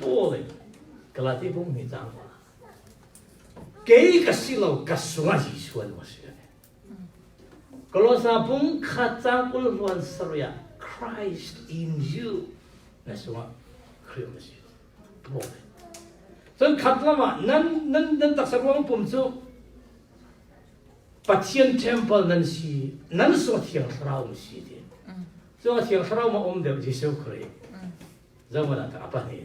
ตัวเลยกลาที่ผมมีจังหวะเกี่ยกับสิ่งเรากัสวายิสุนมาเสียกลาสาผมขัดจังอุลวันสระ Christ in you นั่นสว่าคริสต์มาเสียตัวเลยจนขัดละมานั่นตักสักวันผมจะปัจจัย temple นั่นสินั่นสว่าเที่ยงเราไม่สิเดียสว่าเที่ยงเรามาอมเดียวยิสุคริสต์จะมาตั้งapaนี่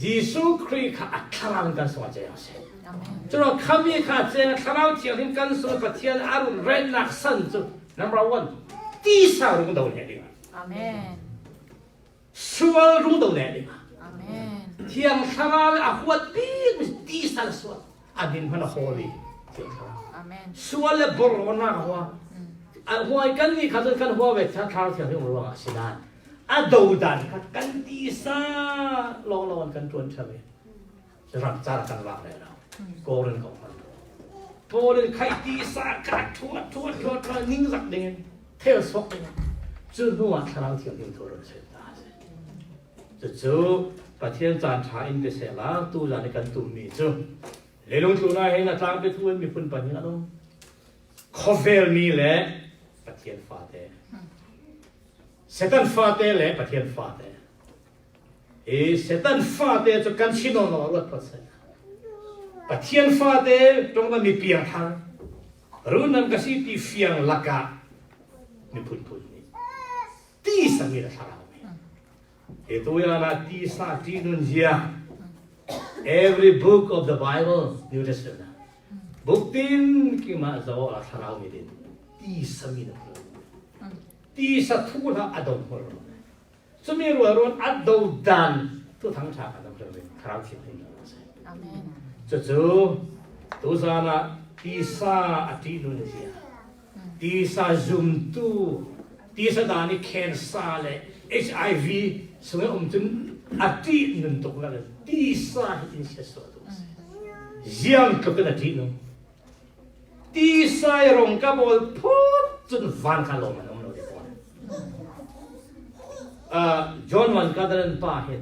ยิสุคริสต์ข้าอัครากันสว่าเจ้าเสียจนเราขมีข้าเจ้าข้าเราเที่ยงกันสว่าปัจจัยอารุณเรนนักสันจุ number one ที่สาวรุ่งดาวเนี่ยดีมั้ยอาเมนสวรรค์รุ่งดาวเนี่ยดีมั้ยอาเมนเที่ยงข้าเราอาหัวดีมันที่สาวสวรรค์อาดินมันโฮลีเที่ยงข้าอาเมนสวรรค์บรอนหัวหัวกันนี่ข้าจะกันหัวเวทข้าเที่ยงที่มันว่าสิดานอาดูดันกันที่สาลองกันจวนเฉยจะรับจารกันว่าอะไรเราโกรนของมันโกรนใครที่สากัดทั่วนิ่งสักเดือนเที่ยวสกเดือนจุดนู้นข้าเราเที่ยวที่ตัวเราเสียดายจะจูประเทศจานชาอินเดียเสลาตู้จานกันตุ่มมีจูเลลงตัวนั้นให้นักทางไปทั่วมีคนปัญญาต้องคอเฟลมีแหละประเทศฟาเตเซตันฟาเตเลยประเทศฟาเตเซตันฟาเตจะกันชิโนโนรถพัสดุประเทศฟาเตตรงนั้นมีเปียงทางรุ่นนั้นก็สิที่เฟียงลักกะมีพุ่นนี่ที่สมีระชาเราตัวอย่างนั้นที่สาที่นุ่นเจีย every book of the Bible New Testament book ที่กี่มาจะว่าระชาเราไม่ได้ที่สมีระที่สัตว์ทุกข์อัดดมสมัยรุ่นอัดดมดันทุกทั้งชาติทั้งประเทศคราวที่เป็นอย่างนั้นอาเมนจู่ตัวสานะที่สาอธินุนเสียที่สาจุมตูที่สาดานิเคนซาเล HIV สมัยจนอธินุนตุกแล้วที่สาอินเสียสุดยังก็เป็นอธินุนที่สายรงกับอลพูดจนฟันขลุ่มมันจอห์นวันก็เดินป่าเห็น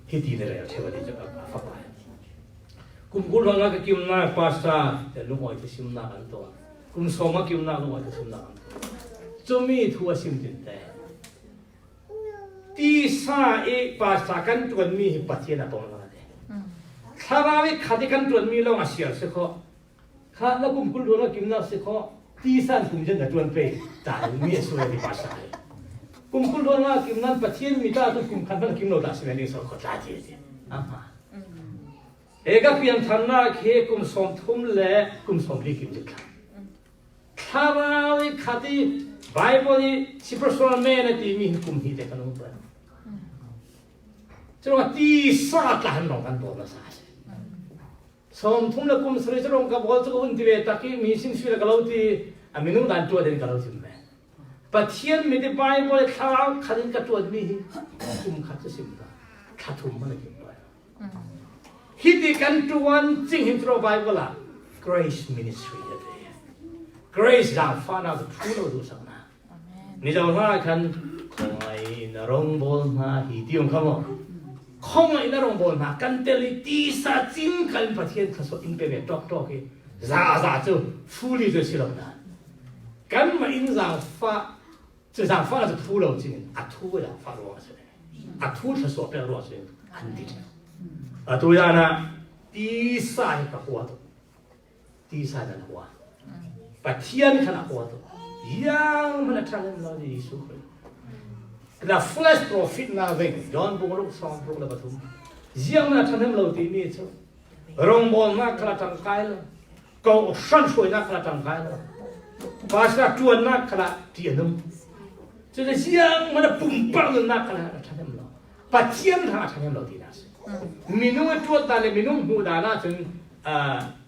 ที่ดีเลยเชื่อว่าดีจะฟ้าไปกุมกุลว่าก็คิมนาภาษาแต่ลุงอ้อยจะซิมนากันตัวกุมสมกิมนาลุงอ้อยจะซิมนากันตัวจะมีทัวซิมตินแต่ที่สาภาษากันตัวมีปัจเจนะตรงนั้นเลยถ้าเราไม่ขัดกันตัวมีเราอาเซียนสิเขาข้าแล้วกุมกุลว่ากิมนาสิเขาที่สานกุมจะแต่ตัวเป็นแต่มีส่วนในภาษากุมคุณรู้ว่ากิมนั้นประเทศมีตาตุกุมขันพันกิมโนดาสิเมนิสขอตาเจดีอ่ะมาเอกเพียงทันนักเฮกุมสมทุมเล่กุมสมลีกิมจิตถ้าเราขัดไบเบิลสิบส่วนแม่ในที่มีกุมฮีเด็กนุ่มไปจะว่าที่สาตานน้องกันบอกมาสาสมทุมและกุมสริจรงกับบอกจะกุนที่เวตักมีสิ่งสิ่งกล่าวที่อามินุดันตัวเดินกล่าวที่แม่ประเทศมีแต่ไบเบิลถ้าเราขัดกันตัวมีกุมขัดจะสิ่งใดขัดทุ่มมันกินไปฮิตกันตัวจริงเห็นตัวไบเบิลละ Grace Ministry เดีย Grace จางฟ้าเราทุกเราดูสักนะนี่จะว่ากันคงไอ้นรงบอลมาฮิตยงเขาบอกคงไอ้นรงบอลมากันเตลิตีสาจิงกันประเทศเขาสอินเปเวตอกเฮจ้าจู่ฟูลีจะสิลงนะกันมาอินจางฟ้าจะจางฟ้าจะฟูเราจริงอัทุยาฟ้ารัวสิอัทุยจะสอบเป็นรัวสิอันดีตัวอย่างนะที่สายกับหัวตัว Tisa dan Hua. Patian kana Hua tu. Yang mana tangan melalui Yesus Kristus. The first prophet na veng John Bungoluk Song Bung la Batum. Yang mana tangan melalui ini tu. Rombol na kala tangkai la. Kau shan shui na kala tangkai la. Pasal tuan na kala tianum. Jadi yang mana pumpang na kala tangan melalui. Patian na tangan melalui nas. Minum itu tali minum muda na jeng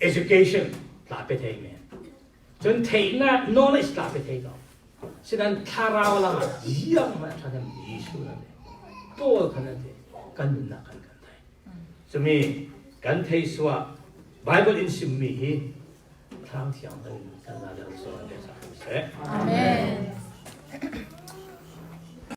education tak betul ni. Jeng Theinak knowledge tak betul. Sedang Thlarau lah yang mana tangan Yesus nanti. Tuh kan nanti kan nak kan kan. Semi kan Tisa Bible in simi Thuthangtha kan ada soal desa. Amen.